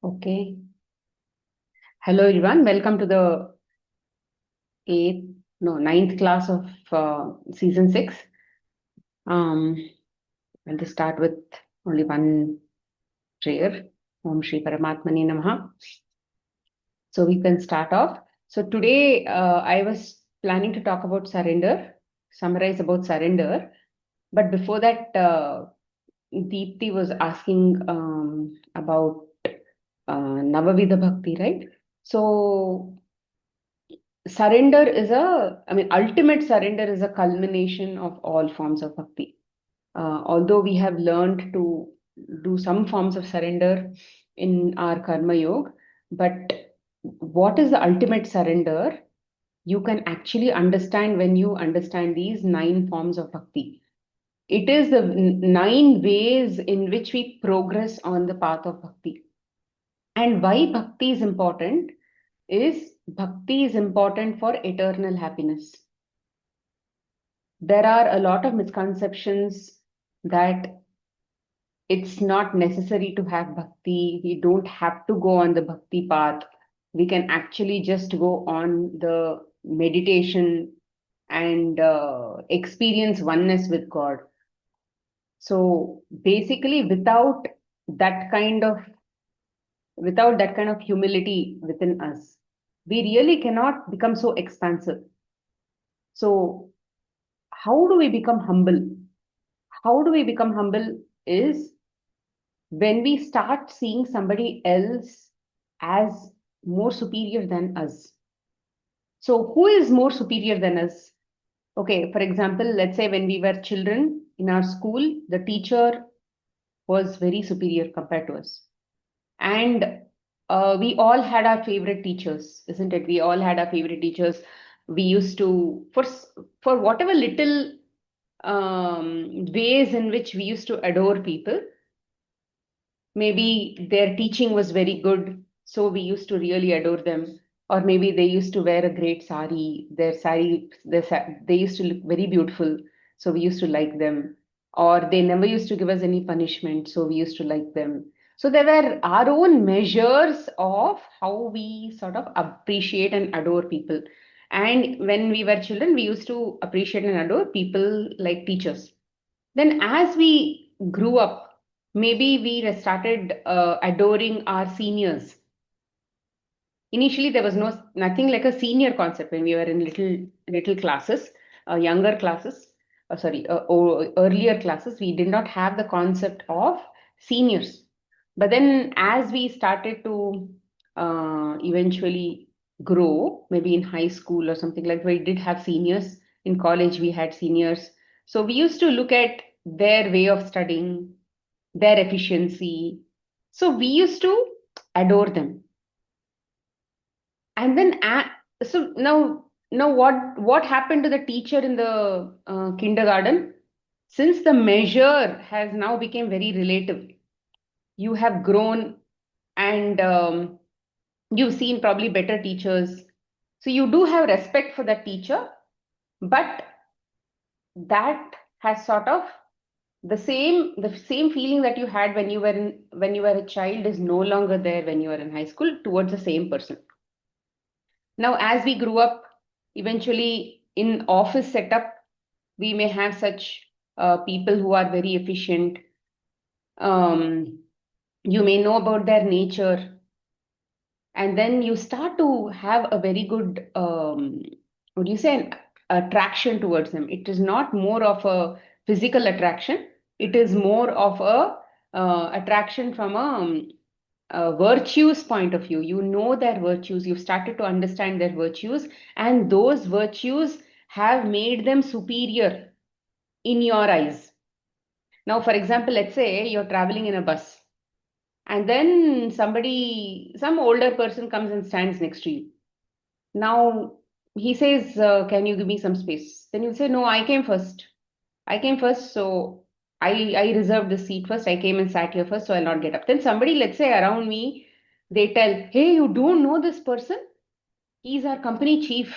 Okay. Hello, everyone. Welcome to the ninth class of season 6. Um, I'll just start with only one prayer. Om Shri Paramatmani Namaha. So we can start off. So today I was planning to talk about surrender, summarize about surrender. But before that, Deepti was asking about Nava Vidha Bhakti, right? So surrender is ultimate surrender is a culmination of all forms of bhakti. Although we have learned to do some forms of surrender in our karma yoga, but what is the ultimate surrender? You can actually understand when you understand these 9 forms of bhakti. It is the 9 ways in which we progress on the path of bhakti. And why bhakti is important is bhakti is important for eternal happiness. There are a lot of misconceptions that it's not necessary to have bhakti. We don't have to go on the bhakti path. We can actually just go on the meditation and experience oneness with God. So basically, that kind of without that kind of humility within us, we really cannot become so expansive. So how do we become humble? How do we become humble is when we start seeing somebody else as more superior than us. So, who is more superior than us? Okay, for example, let's say when we were children in our school, the teacher was very superior compared to us. And we all had our favorite teachers, isn't it? We all had our favorite teachers. We used to, for whatever little ways in which we used to adore people. Maybe their teaching was very good, so we used to really adore them. Or maybe they used to wear a great sari. They used to look very beautiful, so we used to like them. Or they never used to give us any punishment, so we used to like them. So there were our own measures of how we sort of appreciate and adore people. And when we were children, we used to appreciate and adore people like teachers. Then, as we grew up, maybe we started adoring our seniors. Initially, there was nothing like a senior concept when we were in little classes, younger classes. Or earlier classes. We did not have the concept of seniors. But then, as we started to eventually grow, maybe in high school or something like, we did have seniors. In college, we had seniors. So we used to look at their way of studying, their efficiency. So we used to adore them. And then, so now what happened to the teacher in the kindergarten? Since the measure has now become very relative, you have grown and you've seen probably better teachers. So you do have respect for that teacher, but that has sort of the same feeling that you had when you were a child is no longer there when you are in high school towards the same person. Now, as we grew up, eventually in office setup, we may have such people who are very efficient. Um, you may know about their nature, and then you start to have a very good, what do you say, an attraction towards them. It is not more of a physical attraction. It is more of a attraction from a virtues point of view. You know their virtues. You've started to understand their virtues, and those virtues have made them superior in your eyes. Now, for example, let's say you're traveling in a bus, and then some older person comes and stands next to you. Now, he says, can you give me some space? Then you say, no, I came first. I came first, so I reserved the seat first. I came and sat here first, so I'll not get up. Then somebody, let's say around me, they tell, hey, you don't know this person? He's our company chief.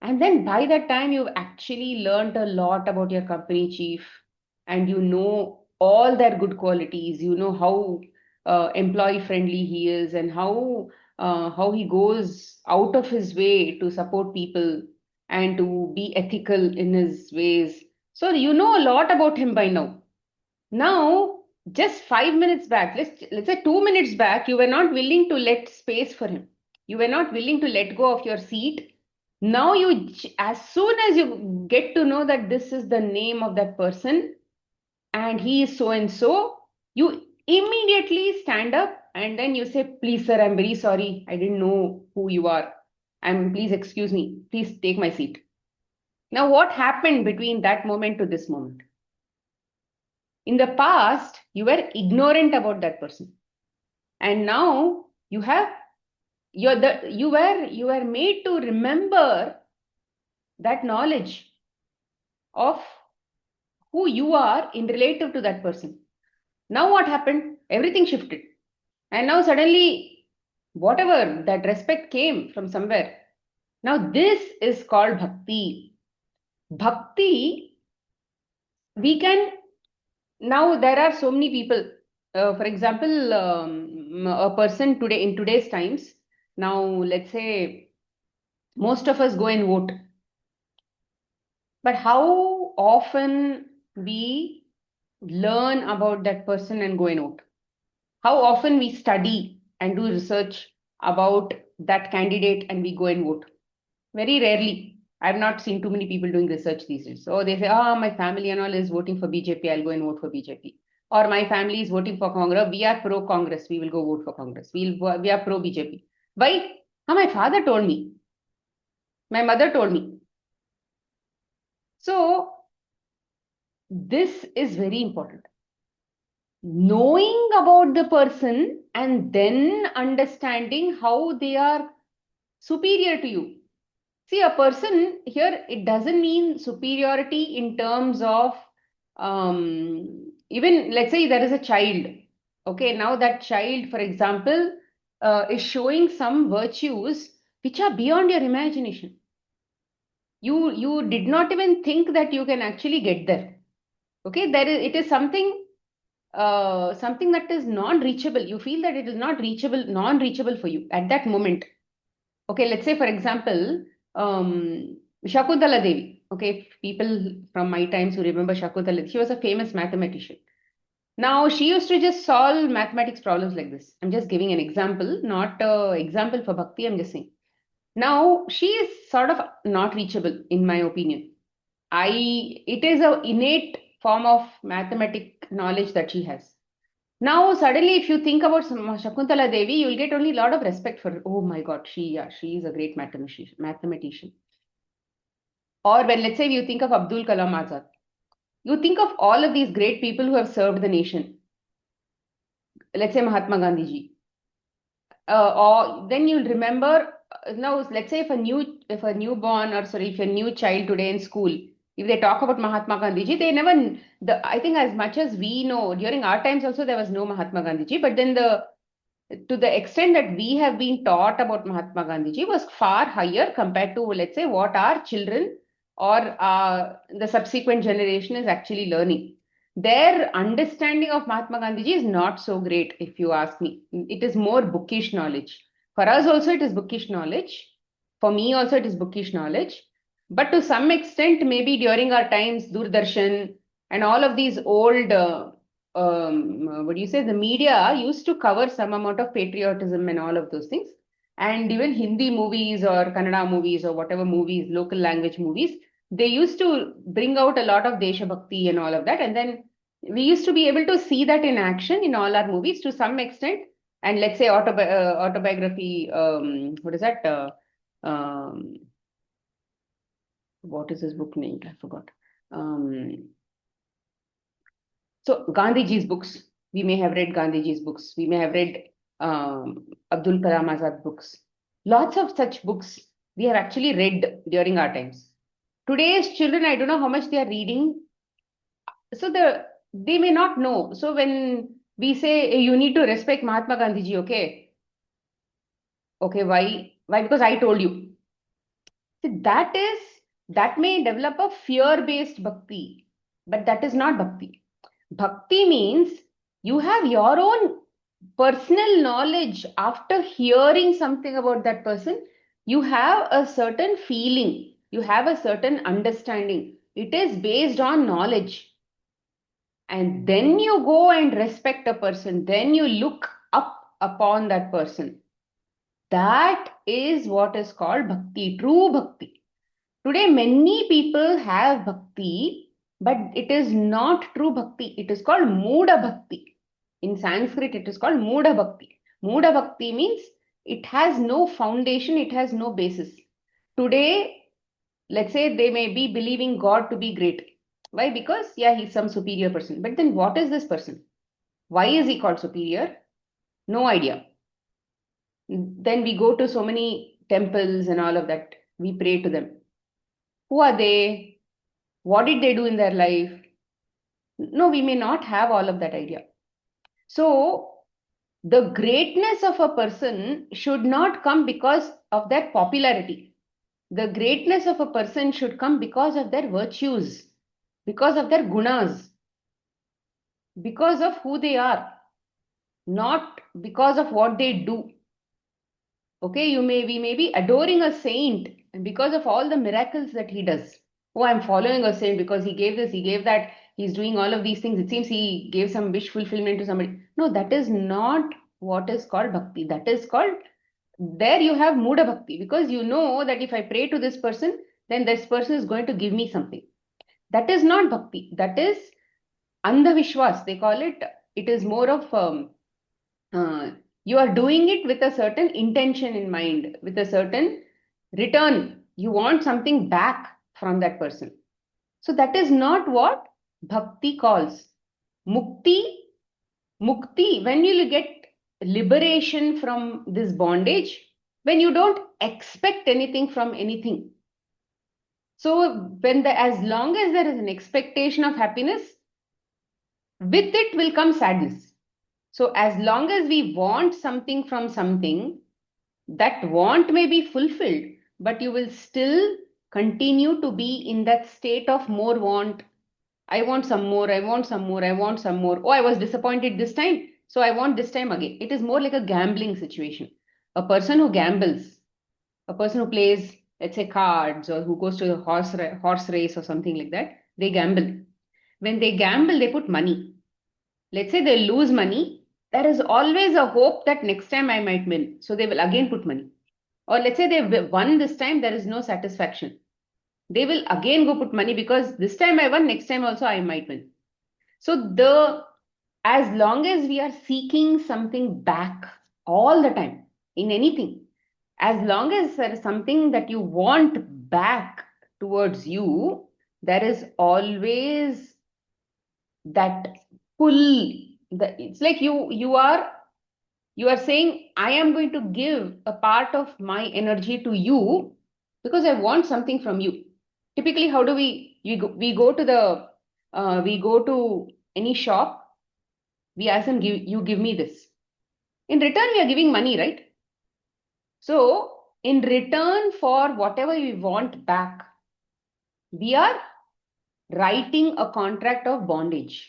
And then by that time, you've actually learned a lot about your company chief, and you know all their good qualities. You know employee friendly he is, and how he goes out of his way to support people and to be ethical in his ways. So you know a lot about him by now. Now, just 5 minutes back, let's say 2 minutes back, you were not willing to let space for him. You were not willing to let go of your seat. Now as soon as you get to know that this is the name of that person and he is so and so, you immediately stand up and then you say, "Please, sir, I'm very sorry. I didn't know who you are. Please excuse me. Please take my seat." Now, what happened between that moment to this moment? In the past, you were ignorant about that person, and now you were made to remember that knowledge of who you are in relative to that person. Now what happened? Everything shifted, and now suddenly whatever that respect came from somewhere. Now this is called bhakti. Bhakti, we can now there are so many people. For example, a person today in today's times. Now, let's say most of us go and vote, but how often we learn about that person and go and vote? How often we study and do research about that candidate and we go and vote? Very rarely. I've not seen too many people doing research these days. So they say, "Ah, my family and all is voting for BJP. I'll go and vote for BJP." Or my family is voting for Congress. We are pro Congress. We will go vote for Congress. We are pro BJP. Why? Ah, my father told me. My mother told me. So this is very important. Knowing about the person and then understanding how they are superior to you. See, a person here, it doesn't mean superiority in terms of even, let's say there is a child. Okay, now that child, for example, is showing some virtues which are beyond your imagination. You did not even think that you can actually get there. Okay, it is something that is non-reachable. You feel that it is not reachable, non-reachable for you at that moment. Okay, let's say for example, Shakuntala Devi. Okay, people from my times who remember Shakuntala, she was a famous mathematician. Now she used to just solve mathematics problems like this. I'm just giving an example, not an example for Bhakti. I'm just saying. Now she is sort of not reachable in my opinion. It is a innate form of mathematic knowledge that she has. Now, suddenly, if you think about Shakuntala Devi, you'll get only a lot of respect for her. Oh my God, she is a great mathematician. Or when, let's say, you think of Abdul Kalam Azad, you think of all of these great people who have served the nation. Let's say Mahatma Gandhi ji. Or then you'll remember now. Let's say if a newborn or sorry, if a new child today in school, if they talk about Mahatma Gandhi ji, they never I think as much as we know during our times also there was no Mahatma Gandhi ji, but then the to the extent that we have been taught about Mahatma Gandhi was far higher compared to, let's say, what our children or the subsequent generation is actually learning. Their understanding of Mahatma Gandhi is not so great, if you ask me. It is more bookish knowledge. For us also, it is bookish knowledge. For me also, it is bookish knowledge. But to some extent, maybe during our times, Doordarshan and all of these old what do you say, the media used to cover some amount of patriotism and all of those things. And even Hindi movies or Kannada movies or whatever movies, local language movies, they used to bring out a lot of Desha Bhakti and all of that. And then we used to be able to see that in action in all our movies to some extent. And let's say autobiography, what is that? What is his book named? I forgot. Um, So Gandhiji's books, we may have read Gandhiji's books. We may have read Abdul Kalam Azad books. Lots of such books we have actually read during our times. Today's children, I don't know how much they are reading. So they may not know. So when we say, "Hey, you need to respect Mahatma Gandhiji," okay? Okay, why? Why? Because I told you. See, that may develop a fear-based bhakti, but that is not bhakti. Bhakti means you have your own personal knowledge, after hearing something about that person, you have a certain feeling, you have a certain understanding. It is based on knowledge. And then you go and respect a person, then you look up upon that person. That is what is called bhakti, true bhakti. Today, many people have bhakti, but it is not true bhakti. It is called Muda Bhakti. In Sanskrit, it is called Muda Bhakti. Muda Bhakti means it has no foundation, it has no basis. Today, let's say they may be believing God to be great. Why? Because, yeah, he's some superior person. But then what is this person? Why is he called superior? No idea. Then we go to so many temples and all of that. We pray to them. Who are they? What did they do in their life? No, we may not have all of that idea. So, the greatness of a person should not come because of their popularity. The greatness of a person should come because of their virtues, because of their gunas, because of who they are, not because of what they do. Okay, we may be adoring a saint and because of all the miracles that he does. Oh, I'm following a saint because he gave this, he gave that, he's doing all of these things. It seems he gave some wish fulfillment to somebody. No, that is not what is called bhakti. That is called, there you have muda bhakti because you know that if I pray to this person, then this person is going to give me something. That is not bhakti. That is andhavishwas. They call it. It is more of uh, you are doing it with a certain intention in mind, with a certain return. You want something back from that person. So that is not what bhakti calls. Mukti, mukti, when you get liberation from this bondage, when you don't expect anything from anything. So when as long as there is an expectation of happiness, with it will come sadness. So as long as we want something from something, that want may be fulfilled, but you will still continue to be in that state of more want. I want some more, I want some more, I want some more. Oh, I was disappointed this time, so I want this time again. It is more like a gambling situation. A person who gambles, a person who plays, let's say, cards or who goes to a horse race or something like that, they gamble. When they gamble, they put money. Let's say they lose money, there is always a hope that next time I might win. So they will again put money. Or let's say they won this time, there is no satisfaction. They will again go put money because this time I won, next time also I might win. So as long as we are seeking something back all the time in anything, as long as there is something that you want back towards you, there is always that pull. It's like you are saying, I am going to give a part of my energy to you because I want something from you. Typically, how do we go to we go to any shop, we ask them, you give me this. In return, we are giving money, right? So, in return for whatever we want back, we are writing a contract of bondage.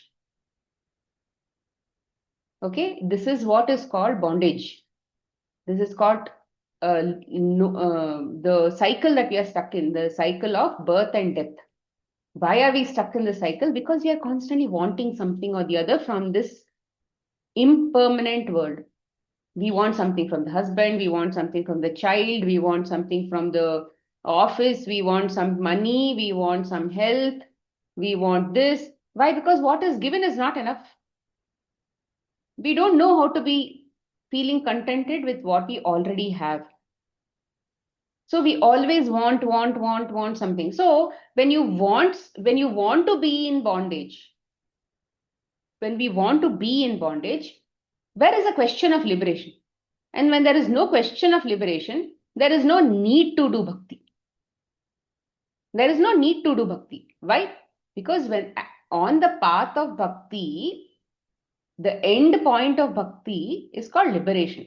Okay, this is what is called bondage. This is called the cycle that we are stuck in, the cycle of birth and death. Why are we stuck in the cycle? Because we are constantly wanting something or the other from this impermanent world. We want something from the husband, we want something from the child, we want something from the office, we want some money, we want some health, we want this. Why? Because what is given is not enough. We don't know how to be feeling contented with what we already have. So we always want something. So when you want to be in bondage, when we want to be in bondage, where is the question of liberation? And when there is no question of liberation, there is no need to do bhakti. There is no need to do bhakti. Why? Because when on the path of bhakti, the end point of bhakti is called liberation.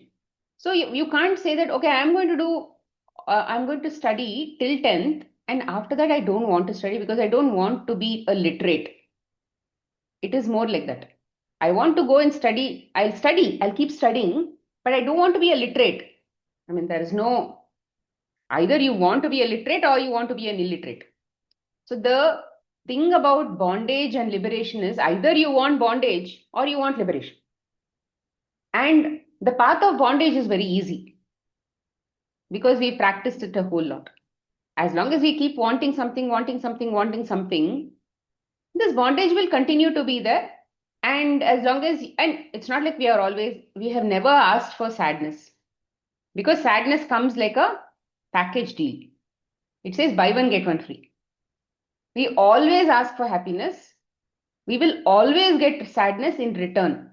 So you can't say that, okay, I'm going to study till 10th and after that I don't want to study because I don't want to be a literate. It is more like that. I want to go and study. I'll keep studying, but I don't want to be a literate. I mean, there is no, either you want to be a literate or you want to be an illiterate. So the thing about bondage and liberation is either you want bondage or you want liberation. And the path of bondage is very easy because we practiced it a whole lot. As long as we keep wanting something, wanting something, wanting something, this bondage will continue to be there. And as long as, and it's not like we have never asked for sadness because sadness comes like a package deal. It says buy one, get one free. We always ask for happiness. We will always get sadness in return.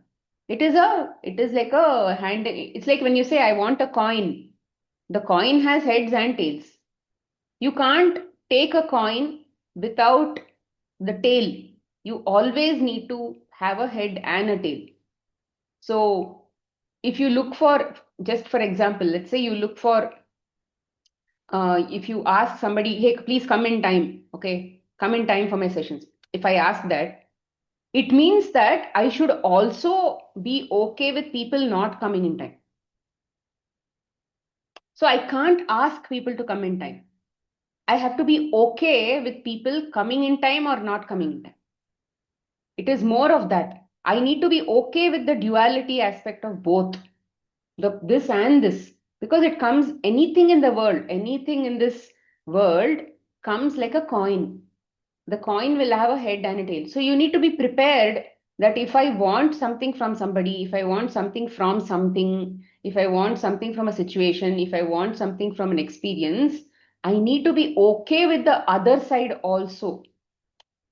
It is like a hand, it's like when you say, I want a coin. The coin has heads and tails. You can't take a coin without the tail. You always need to have a head and a tail. So if you look for, just for example, let's say you look for, if you ask somebody, hey, please come in time, okay, come in time for my sessions. If I ask that, it means that I should also be okay with people not coming in time. So I can't ask people to come in time. I have to be okay with people coming in time or not coming in time. It is more of that. I need to be okay with the duality aspect of both, this and this, because it comes, anything in the world, anything in this world comes like a coin. The coin will have a head and a tail. So you need to be prepared that if I want something from somebody, if I want something from something, if I want something from a situation, if I want something from an experience, I need to be okay with the other side also.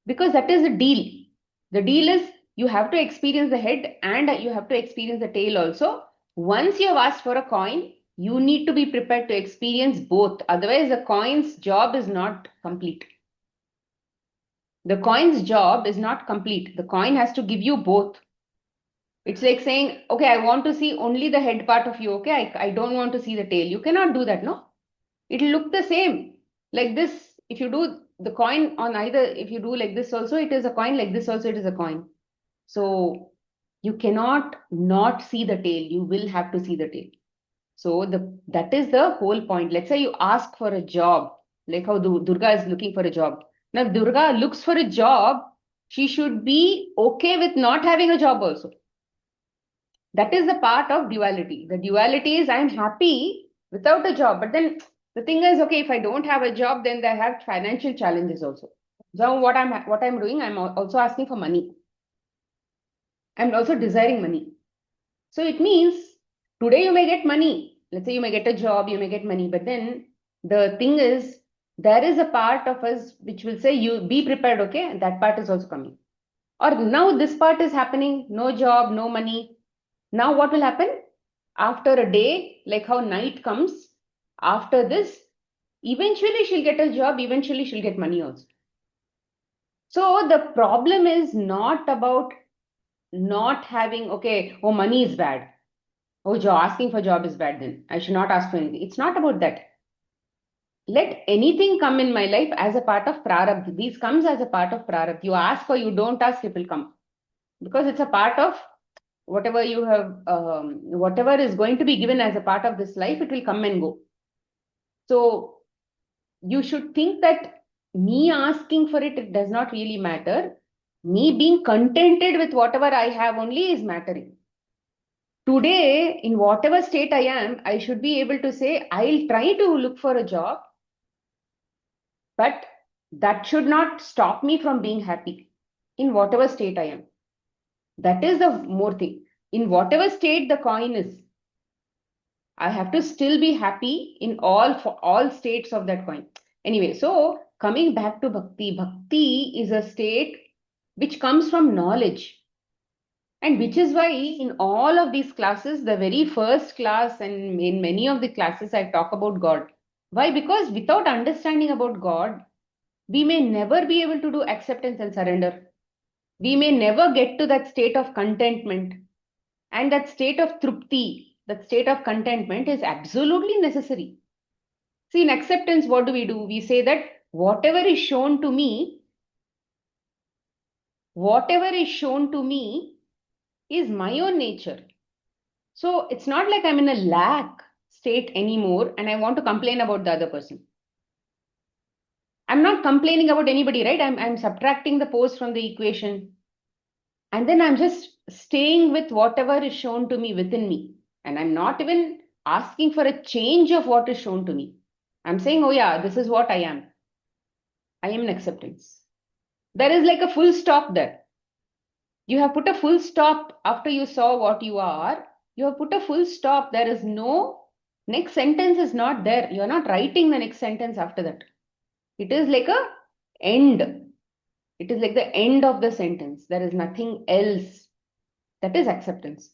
Because that is the deal. The deal is you have to experience the head and you have to experience the tail also. Once you have asked for a coin, you need to be prepared to experience both. Otherwise, the coin's job is not complete. The coin's job is not complete. The coin has to give you both. It's like saying, okay, I want to see only the head part of you. Okay, I don't want to see the tail. You cannot do that, no? It'll look the same. Like this, if you do the coin on either, if you do like this also, it is a coin. Like this also, it is a coin. So you cannot not see the tail. You will have to see the tail. So that is the whole point. Let's say you ask for a job, like how Durga is looking for a job. Now, if Durga looks for a job, she should be okay with not having a job also. That is the part of duality. The duality is I'm happy without a job, but then the thing is, okay, if I don't have a job, then I have financial challenges also. So what I'm doing, I'm also asking for money. I'm also desiring money. So it means today you may get money. Let's say you may get a job, you may get money, but then the thing is, there is a part of us which will say, you be prepared, okay? And that part is also coming. Or now this part is happening, no job, no money. Now what will happen? After a day, like how night comes, after this, eventually she'll get a job, eventually she'll get money also. So the problem is not about not having, okay, oh, money is bad. Oh, asking for job is bad then. I should not ask for anything. It's not about that. Let anything come in my life as a part of prarabdha. These comes as a part of prarabdha. You ask or you don't ask, it will come. Because it's a part of whatever you have, whatever is going to be given as a part of this life, it will come and go. So you should think that me asking for it, it does not really matter. Me being contented with whatever I have only is mattering. Today, in whatever state I am, I should be able to say, I'll try to look for a job, but that should not stop me from being happy in whatever state I am. That is the more thing. In whatever state the coin is, I have to still be happy in for all states of that coin. Anyway, so coming back to bhakti, bhakti is a state which comes from knowledge. And which is why in all of these classes, the very first class and in many of the classes, I talk about God. Why? Because without understanding about God, we may never be able to do acceptance and surrender. We may never get to that state of contentment. And that state of trupti, that state of contentment is absolutely necessary. See, in acceptance, what do? We say that whatever is shown to me is my own nature. So it's not like I'm in a lack state anymore and I want to complain about the other person. I'm not complaining about anybody, right? I'm subtracting the pose from the equation. And then I'm just staying with whatever is shown to me within me. And I'm not even asking for a change of what is shown to me. I'm saying, oh yeah, this is what I am. I am in acceptance. There is like a full stop there. You have put a full stop after you saw what you are. You have put a full stop. There is no next sentence is not there. You're not writing the next sentence after that. It is like a end. It is like the end of the sentence. There is nothing else. That is acceptance.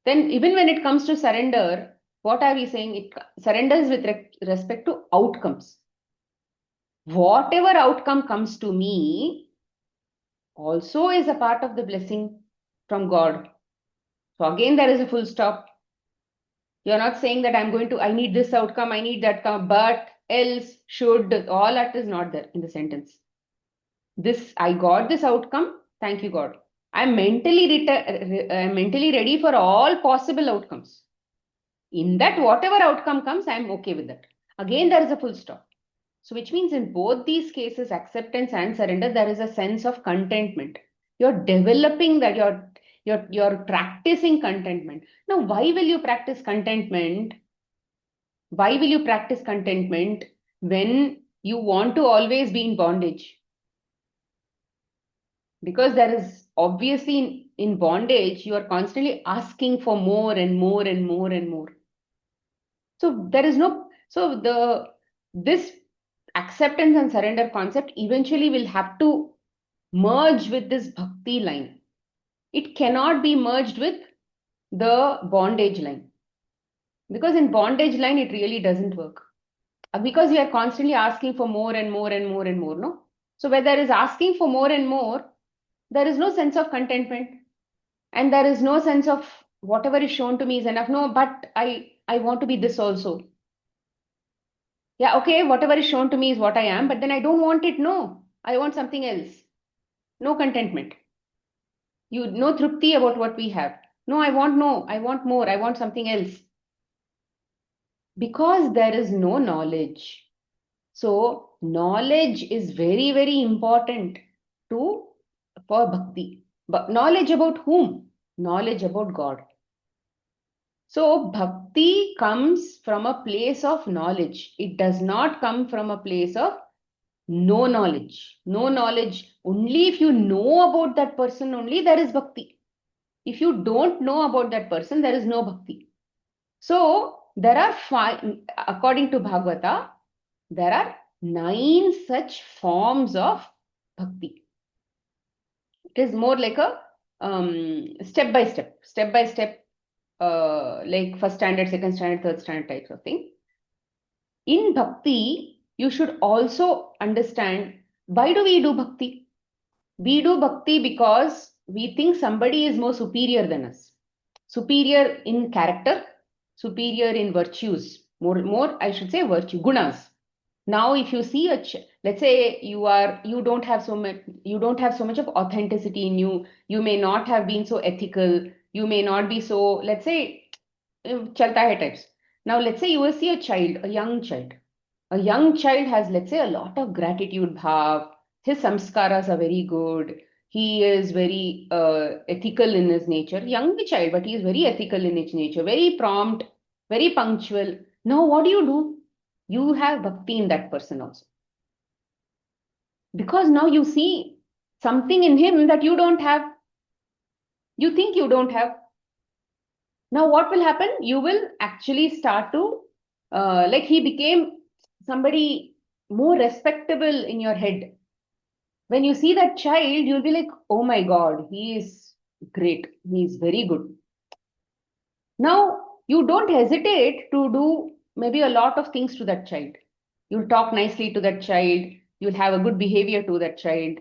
Then even when it comes to surrender, what are we saying? It surrenders with respect to outcomes. Whatever outcome comes to me also is a part of the blessing from God. So again, there is a full stop. You're not saying that I need this outcome, I need that outcome, but else, should, all that is not there in the sentence. I got this outcome, thank you, God. I'm mentally ready for all possible outcomes. In that, whatever outcome comes, I'm okay with that. Again, there is a full stop. So, which means in both these cases, acceptance and surrender, there is a sense of contentment. You're developing that, you're practicing contentment. Now, why will you practice contentment? Why will you practice contentment when you want to always be in bondage? Because there is obviously in bondage, you are constantly asking for more and more and more and more. So there is no, so this acceptance and surrender concept eventually will have to merge with this bhakti line. It cannot be merged with the bondage line. Because in bondage line, it really doesn't work. Because we are constantly asking for more and more and more and more, no? So where there is asking for more and more, there is no sense of contentment. And there is no sense of whatever is shown to me is enough. No, but I want to be this also. Yeah, okay, whatever is shown to me is what I am, but then I don't want it. No, I want something else. No contentment. No trupti about what we have. No, I want more. I want something else. Because there is no knowledge. So knowledge is very, very important to for bhakti. But knowledge about whom? Knowledge about God. So bhakti comes from a place of knowledge. It does not come from a place of no knowledge. No knowledge. Only if you know about that person only there is bhakti. If you don't know about that person, there is no bhakti. So there are five, according to Bhagavata, there are 9 such forms of bhakti. It is more like a step by step, like first standard, second standard, third standard types of thing. In bhakti, you should also understand why do we do bhakti? We do bhakti because we think somebody is more superior than us. Superior in character, superior in virtues, more I should say virtue, gunas. Now, if you see let's say you don't have so much of authenticity in you. You may not have been so ethical. You may not be so, let's say, chalta hai types. Now, let's say you will see a child, a young child. A young child has, let's say, a lot of gratitude bhav. His samskaras are very good. He is very ethical in his nature. Young child, but he is very ethical in his nature, very prompt, very punctual. Now, what do? You have bhakti in that person also. Because now you see something in him that you don't have. You think you don't have. Now, what will happen? You will actually start to, like he became somebody more respectable in your head. When you see that child, you'll be like, oh my God, he is great. He is very good. Now, you don't hesitate to do maybe a lot of things to that child. You'll talk nicely to that child. You'll have a good behavior to that child,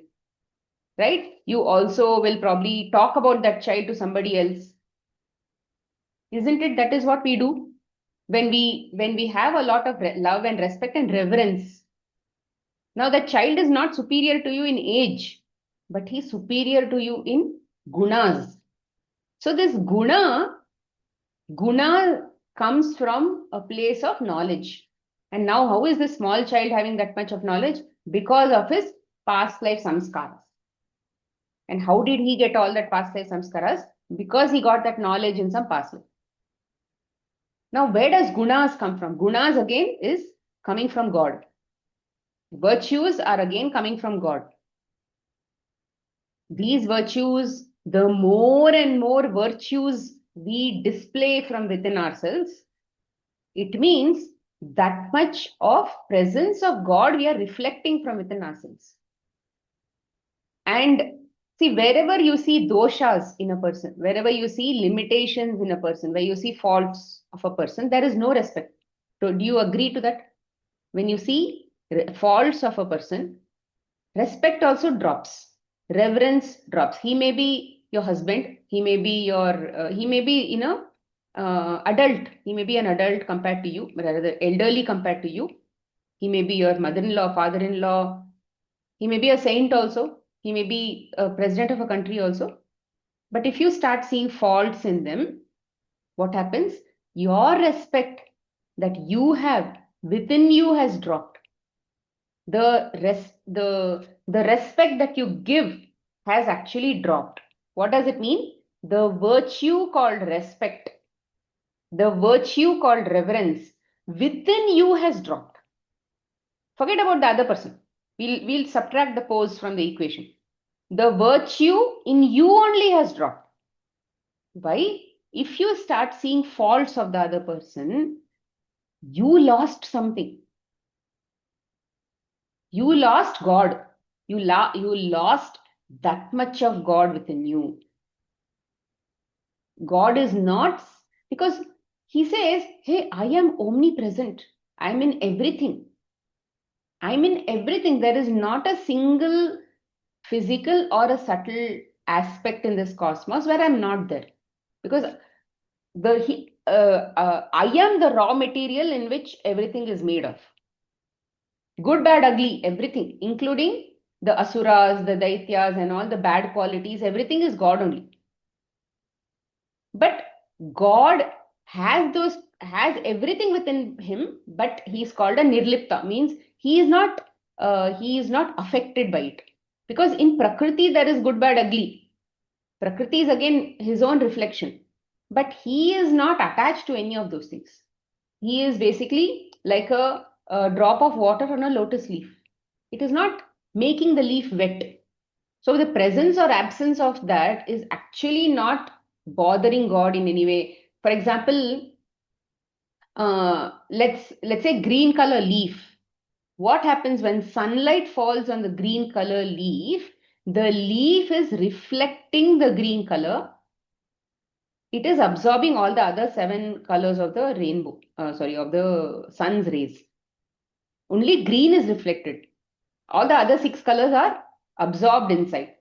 right? You also will probably talk about that child to somebody else. Isn't it? That is what we do when we have a lot of love and respect and reverence. Now, the child is not superior to you in age, but he's superior to you in gunas. So this guna comes from a place of knowledge. And now how is this small child having that much of knowledge? Because of his past life samskaras. And how did he get all that past life samskaras? Because he got that knowledge in some past life. Now, where does gunas come from? Gunas again is coming from God. Virtues are again coming from God. These virtues, the more and more virtues we display from within ourselves, it means that much of presence of God we are reflecting from within ourselves. And see, wherever you see doshas in a person, wherever you see limitations in a person, where you see faults of a person, there is no respect. So do you agree to that? When you see faults of a person, respect also drops. Reverence drops. He may be your husband. He may be adult. He may be an adult compared to you, rather elderly compared to you. He may be your mother-in-law, father-in-law. He may be a saint also. He may be a president of a country also. But if you start seeing faults in them, what happens? Your respect that you have within you has dropped. The respect that you give has actually dropped. What does it mean? The virtue called respect, the virtue called reverence within you has dropped. Forget about the other person. We'll subtract the pose from the equation. The virtue in you only has dropped. Why? If you start seeing faults of the other person, you lost something. You lost God. You lost that much of God within you. God is not, because he says, hey, I am omnipresent. I'm in everything. I'm in everything. There is not a single physical or a subtle aspect in this cosmos where I'm not there. Because I am the raw material in which everything is made of. Good, bad, ugly, everything, including the asuras, the daityas, and all the bad qualities, everything is God only. But God has everything within him, but he's called a nirlipta, means he is not affected by it. Because in Prakriti there is good, bad, ugly. Prakriti is again his own reflection. But he is not attached to any of those things. He is basically like a drop of water on a lotus leaf. It is not making the leaf wet. So the presence or absence of that is actually not bothering God in any way. For example, let's say green color leaf. What happens when sunlight falls on the green color leaf? The leaf is reflecting the green color. It is absorbing all the other 7 colors of the rainbow, of the sun's rays. Only green is reflected. All the other 6 colors are absorbed inside.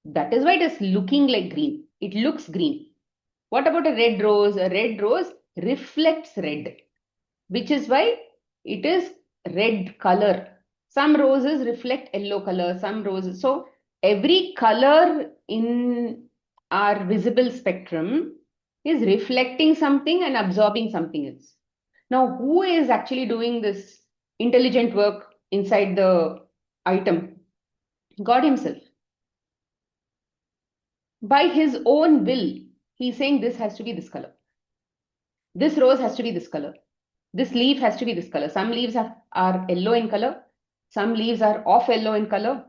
That is why it is looking like green. It looks green. What about a red rose? A red rose reflects red, which is why it is red color. Some roses reflect yellow color, some roses. So every color in our visible spectrum is reflecting something and absorbing something else. Now, who is actually doing this intelligent work inside the item? God himself. By his own will, he's saying this has to be this color. This rose has to be this color. This leaf has to be this color. Some leaves are yellow in color. Some leaves are off yellow in color.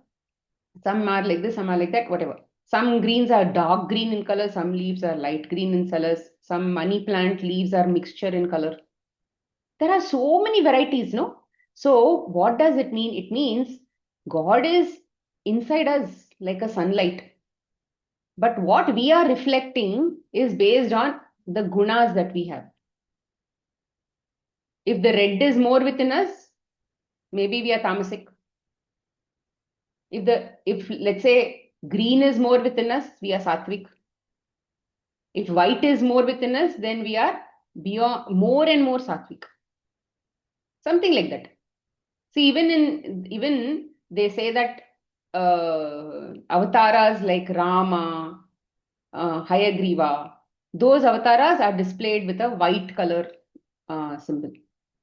Some are like this, some are like that, whatever. Some greens are dark green in color. Some leaves are light green in colors. Some money plant leaves are mixture in color. There are so many varieties, no? So what does it mean? It means God is inside us like a sunlight. But what we are reflecting is based on the gunas that we have. If the red is more within us, maybe we are tamasic. If let's say green is more within us, we are sattvic. If white is more within us, then we are beyond more and more sattvic. Something like that. See, even they say that avatars like Rama, Hayagriva, Those avataras are displayed with a white color symbol.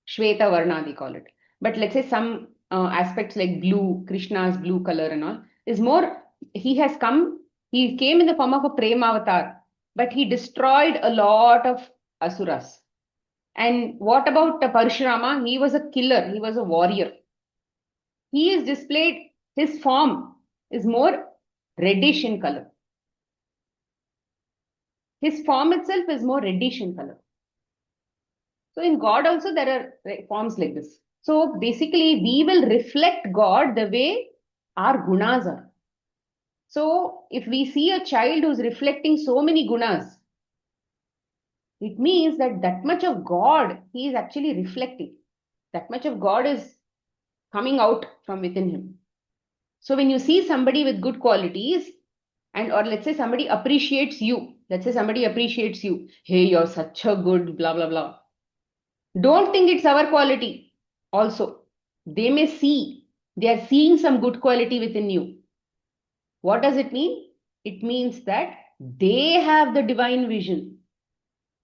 Shweta Varna, they call it. But let's say some aspects like blue, Krishna's blue color and all, is more, he came in the form of a Prema avatar, but he destroyed a lot of asuras. And what about Parshurama? He was a killer, he was a warrior. He is displayed, his form is more reddish in color. His form itself is more reddish in color. So in God also there are forms like this. So basically we will reflect God the way our gunas are. So if we see a child who's reflecting so many gunas, it means that that much of God he is actually reflecting. That much of God is coming out from within him. So when you see somebody with good qualities, and or let's say somebody appreciates you, hey, you're such a good blah blah blah. Don't think it's our quality. Also, they are seeing some good quality within you. What does it mean? It means that they have the divine vision.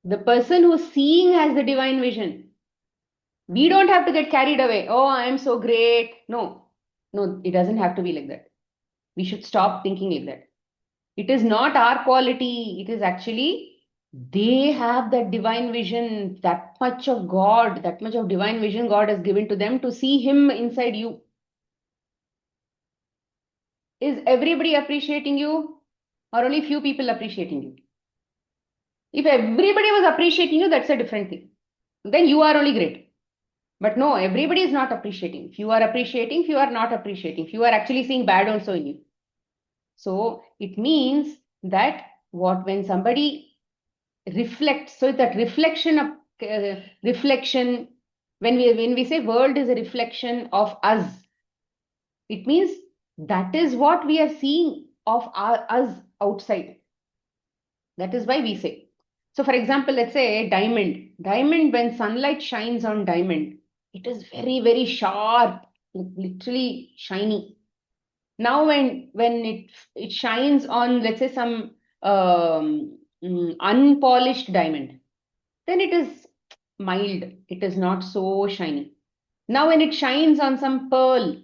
The person who's seeing has the divine vision. We don't have to get carried away. Oh, I am so great. No, it doesn't have to be like that. We should stop thinking like that. It is not our quality. It is actually they have that divine vision, that much of God, that much of divine vision God has given to them to see Him inside you. Is everybody appreciating you or only few people appreciating you? If everybody was appreciating you, that's a different thing. Then you are only great. But no, everybody is not appreciating. Few are appreciating, few are not appreciating. Few are actually seeing bad also in you. So it means that when somebody reflects, so that reflection, when we say world is a reflection of us, it means that is what we are seeing of us outside. That is why we say. So for example, let's say diamond. Diamond, when sunlight shines on diamond, it is very, very sharp, like literally shiny. Now when it shines on, let's say, some unpolished diamond, then it is mild. It is not so shiny. Now when it shines on some pearl,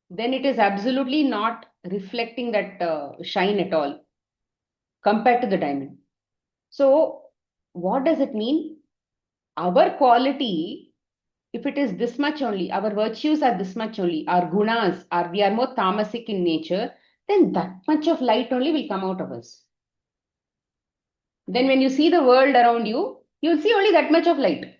then it is absolutely not reflecting that shine at all compared to the diamond. So what does it mean? Our quality, if it is this much only, our virtues are this much only, our gunas are, we are more tamasic in nature, then that much of light only will come out of us. Then when you see the world around you, you'll see only that much of light.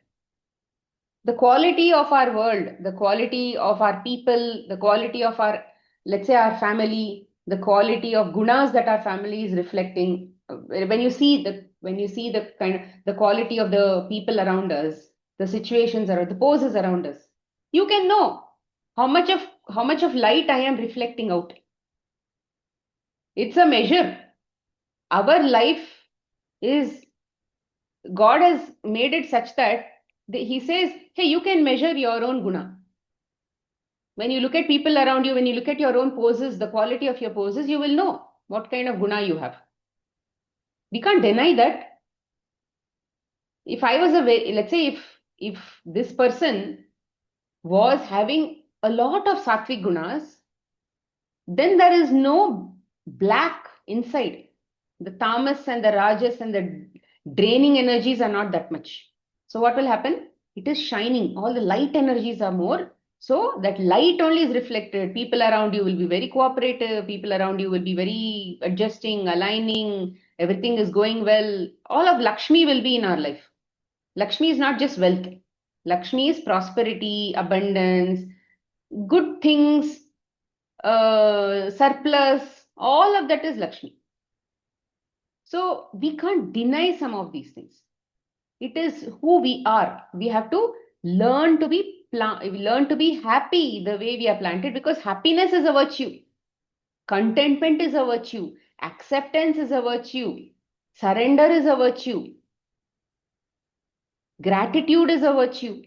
The quality of our world, the quality of our people, the quality of our, let's say, our family, the quality of gunas that our family is reflecting. When you see the kind of the quality of the people around us, the situations around, the poses around us, you can know how much of light I am reflecting out. It's a measure. Our life is, God has made it such that He says, hey, you can measure your own guna. When you look at people around you, when you look at your own poses, the quality of your poses, you will know what kind of guna you have. We can't deny that. If I was let's say if this person was having a lot of sattvic gunas, then there is no black inside. The tamas and the rajas and the draining energies are not that much. So what will happen? It is shining. All the light energies are more. So that light only is reflected. People around you will be very cooperative. People around you will be very adjusting, aligning. Everything is going well. All of Lakshmi will be in our life. Lakshmi is not just wealth. Lakshmi is prosperity, abundance, good things, surplus. All of that is Lakshmi. So we can't deny some of these things. It is who we are. We have to learn to be happy the way we are planted, because happiness is a virtue. Contentment is a virtue. Acceptance is a virtue. Surrender is a virtue. Gratitude is a virtue.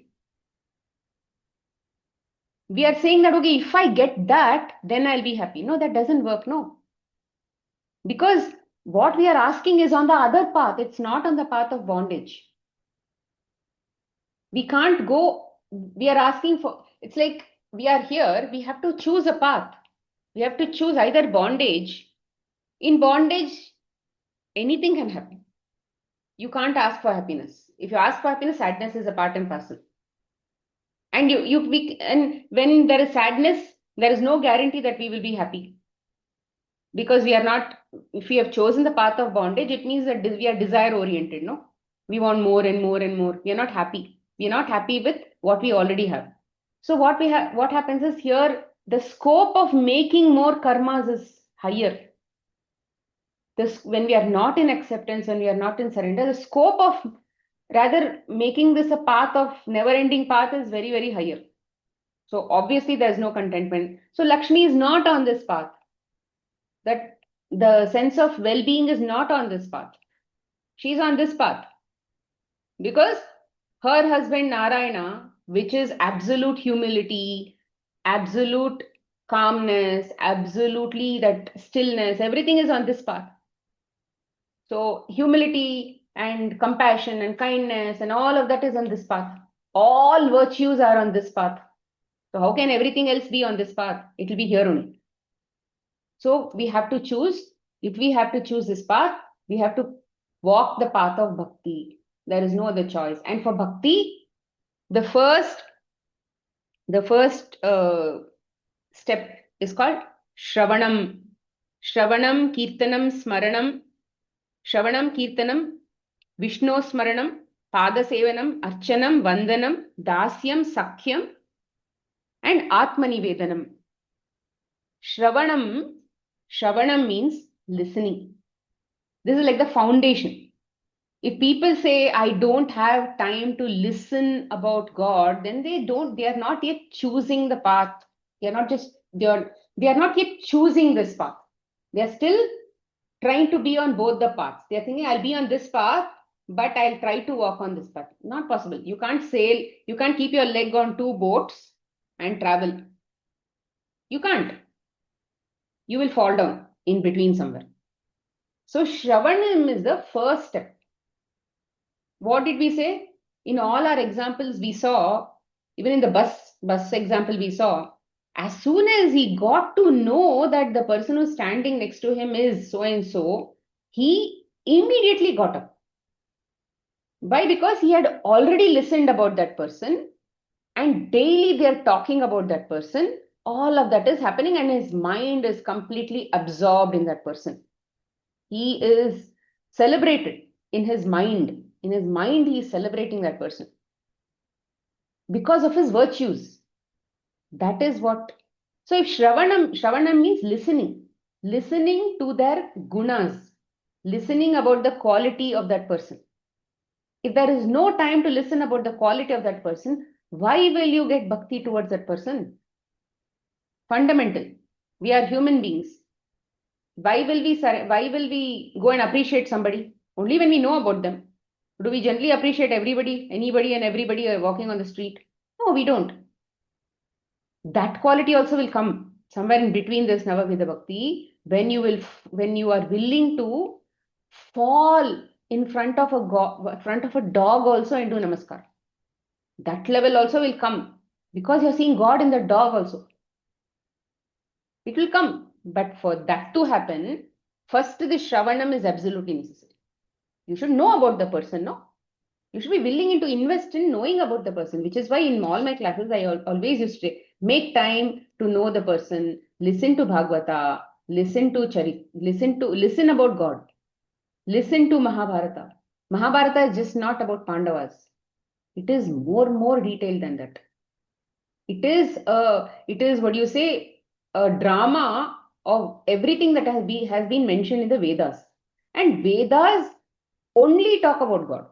We are saying that, okay, if I get that, then I'll be happy. No, that doesn't work. No. Because What we are asking is on the other path. It's not on the path of bondage. We can't go, we are asking for, it's like we are here, we have to choose a path. We have to choose either bondage. In bondage, anything can happen. You can't ask for happiness. If you ask for happiness, sadness is a part and parcel. And and when there is sadness, there is no guarantee that we will be happy. Because we are not, if we have chosen the path of bondage, it means that we are desire oriented, no? We want more and more and more. We are not happy. We are not happy with what we already have. So what happens is here, the scope of making more karmas is higher. This, when we are not in acceptance, when we are not in surrender, the scope of rather making this a path of never-ending path is very, very higher. So obviously there's no contentment. So Lakshmi is not on this path. That the sense of well-being is not on this path. She's on this path because her husband Narayana, which is absolute humility, absolute calmness, absolutely that stillness, everything is on this path. So humility and compassion and kindness and all of that is on this path. All virtues are on this path. So how can everything else be on this path? It will be here only. So we have to choose. If we have to choose this path, we have to walk the path of bhakti. There is no other choice. And for bhakti, the first step is called Shravanam. Shravanam, Kirtanam, Smaranam. Shravanam, Kirtanam, Vishnu Smaranam, Padasevanam, Archanam, Vandanam, Dasyam, Sakhyam, and Atmanivedanam. Shravanam means listening. This is like the foundation. If people say, I don't have time to listen about God, then they are not yet choosing the path. They are not yet choosing this path. They are still trying to be on both the paths. They are thinking, I'll be on this path, but I'll try to walk on this path. Not possible. You can't sail, you can't keep your leg on two boats and travel. You can't. You will fall down in between somewhere. So Shravanam is the first step. What did we say? In all our examples we saw, even in the bus example we saw, as soon as he got to know that the person who's standing next to him is so and so, he immediately got up. Why? Because he had already listened about that person and daily they're talking about that person. All of that is happening and his mind is completely absorbed in that person. He is celebrated in his mind. In his mind, he is celebrating that person because of his virtues. That is what. So if Shravanam means listening to their gunas, listening about the quality of that person. If there is no time to listen about the quality of that person, why will you get bhakti towards that person? Fundamental. We are human beings. Why will we go and appreciate somebody? Only when we know about them. Do we generally appreciate anybody and everybody walking on the street? No, we don't. That quality also will come somewhere in between this Nava Vidha Bhakti when you are willing to fall in front of a dog also and do namaskar. That level also will come because you're seeing God in the dog also. It will come. But for that to happen, first the Shravanam is absolutely necessary. You should know about the person, no? You should be willing to invest in knowing about the person, which is why in all my classes, I always used to make time to know the person, listen to Bhagavata, listen to Charit, listen about God, listen to Mahabharata. Mahabharata is just not about Pandavas. It is more detailed than that. It is what you say, a drama of everything that has been mentioned in the Vedas. And Vedas only talk about God.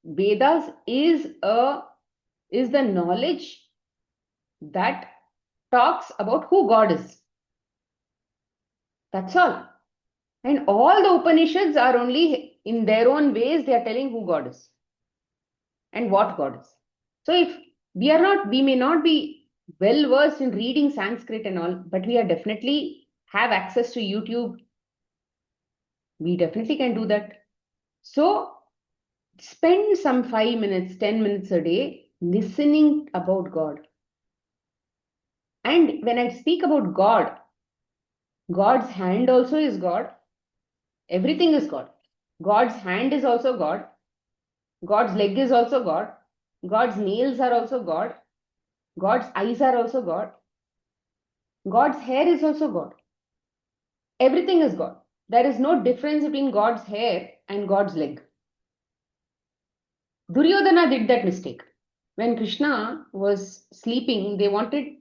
Vedas is the knowledge that talks about who God is. That's all. And all the Upanishads are only in their own ways, they are telling who God is and what God is. So if we may not be well versed in reading Sanskrit and all, but we are definitely have access to YouTube. We definitely can do that. So spend some 5 minutes, 10 minutes a day listening about God. And when I speak about God, God's hand also is God. Everything is God. God's hand is also God. God's leg is also God. God's nails are also God. God's eyes are also God. God's hair is also God. Everything is God. There is no difference between God's hair and God's leg. Duryodhana did that mistake. When Krishna was sleeping, they wanted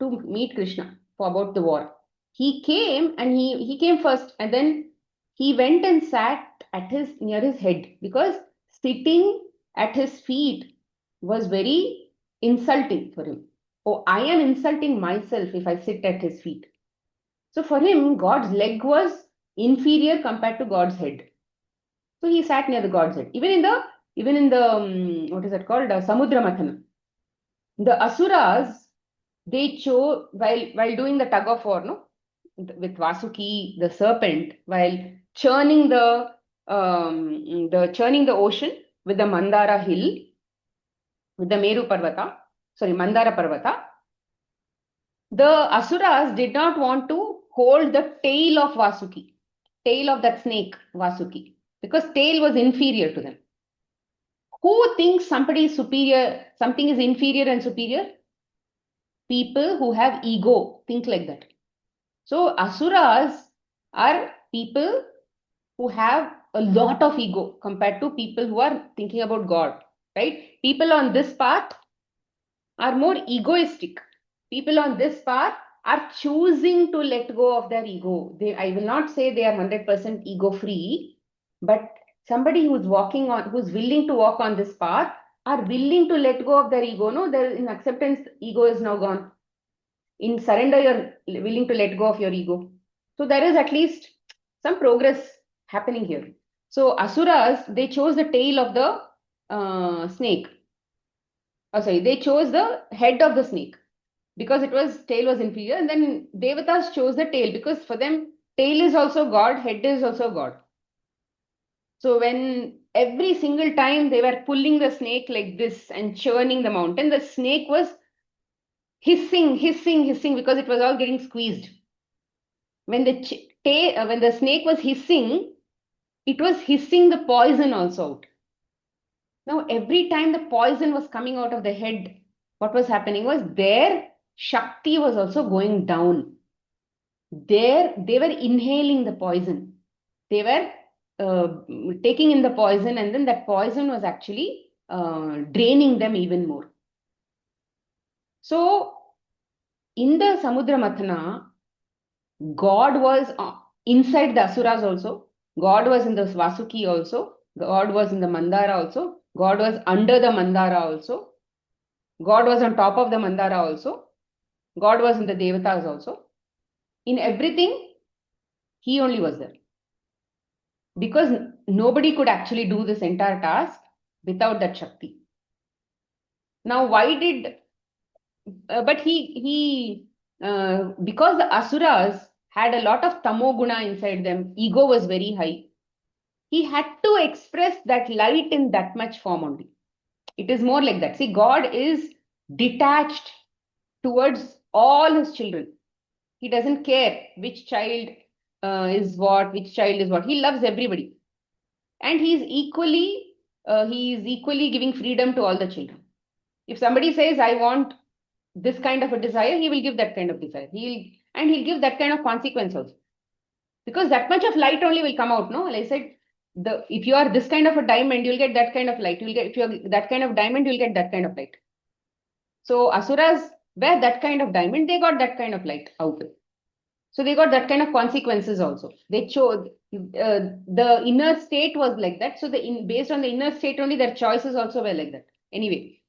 to meet Krishna for about the war. He came and he came first, and then he went and sat at his near his head, because sitting at his feet was very insulting for him. Oh, I am insulting myself if I sit at his feet. So for him, God's leg was inferior compared to God's head. So he sat near the God's head. Even in the what is that called? Samudra Mathana. The Asuras, they chose while doing the tug of war, no, with Vasuki, the serpent, while churning churning the ocean with the Mandara hill, with the Meru Parvata, sorry, Mandara Parvata. The Asuras did not want to hold the tail of Vasuki, tail of that snake Vasuki, because tail was inferior to them. Who thinks somebody is superior, something is inferior and superior? People who have ego think like that. So Asuras are people who have a lot of ego compared to people who are thinking about God, right? People on this path are more egoistic. People on this path are choosing to let go of their ego. I will not say they are 100% ego free, but somebody who's who's willing to walk on this path are willing to let go of their ego. No, in acceptance, ego is now gone. In surrender, you're willing to let go of your ego. So there is at least some progress happening here. So Asuras, they chose the tail of the snake. Oh, sorry, they chose the head of the snake because tail was inferior, and then Devatas chose the tail because for them tail is also God, head is also God. So when every single time they were pulling the snake like this and churning the mountain, the snake was hissing, hissing, hissing because it was all getting squeezed. When when the snake was hissing, it was hissing the poison also out. Now, every time the poison was coming out of the head, what was happening was their Shakti was also going down. They were inhaling the poison. They were taking in the poison, and then that poison was actually draining them even more. So, in the Samudra Mathana, God was inside the Asuras also. God was in the Vasuki also. God was in the Mandara also. God was under the Mandara also. God was on top of the Mandara also. God was in the Devatas also. In everything, he only was there. Because nobody could actually do this entire task without that Shakti. Now, why did, but because the Asuras had a lot of Tamoguna inside them, ego was very high. He had to express that light in that much form only. It is more like that. See, God is detached towards all his children. He doesn't care which child is what, which child is what. He loves everybody. And he is equally giving freedom to all the children. If somebody says, I want this kind of a desire, he will give that kind of desire. He'll give that kind of consequence also. Because that much of light only will come out, no? Like I said, if you are this kind of a diamond, you'll get that kind of light. If you're that kind of diamond, you'll get that kind of light. So Asuras were that kind of diamond, they got that kind of light out. So they got that kind of consequences also. They chose the inner state was like that. So based on the inner state only, their choices also were like that. Anyway,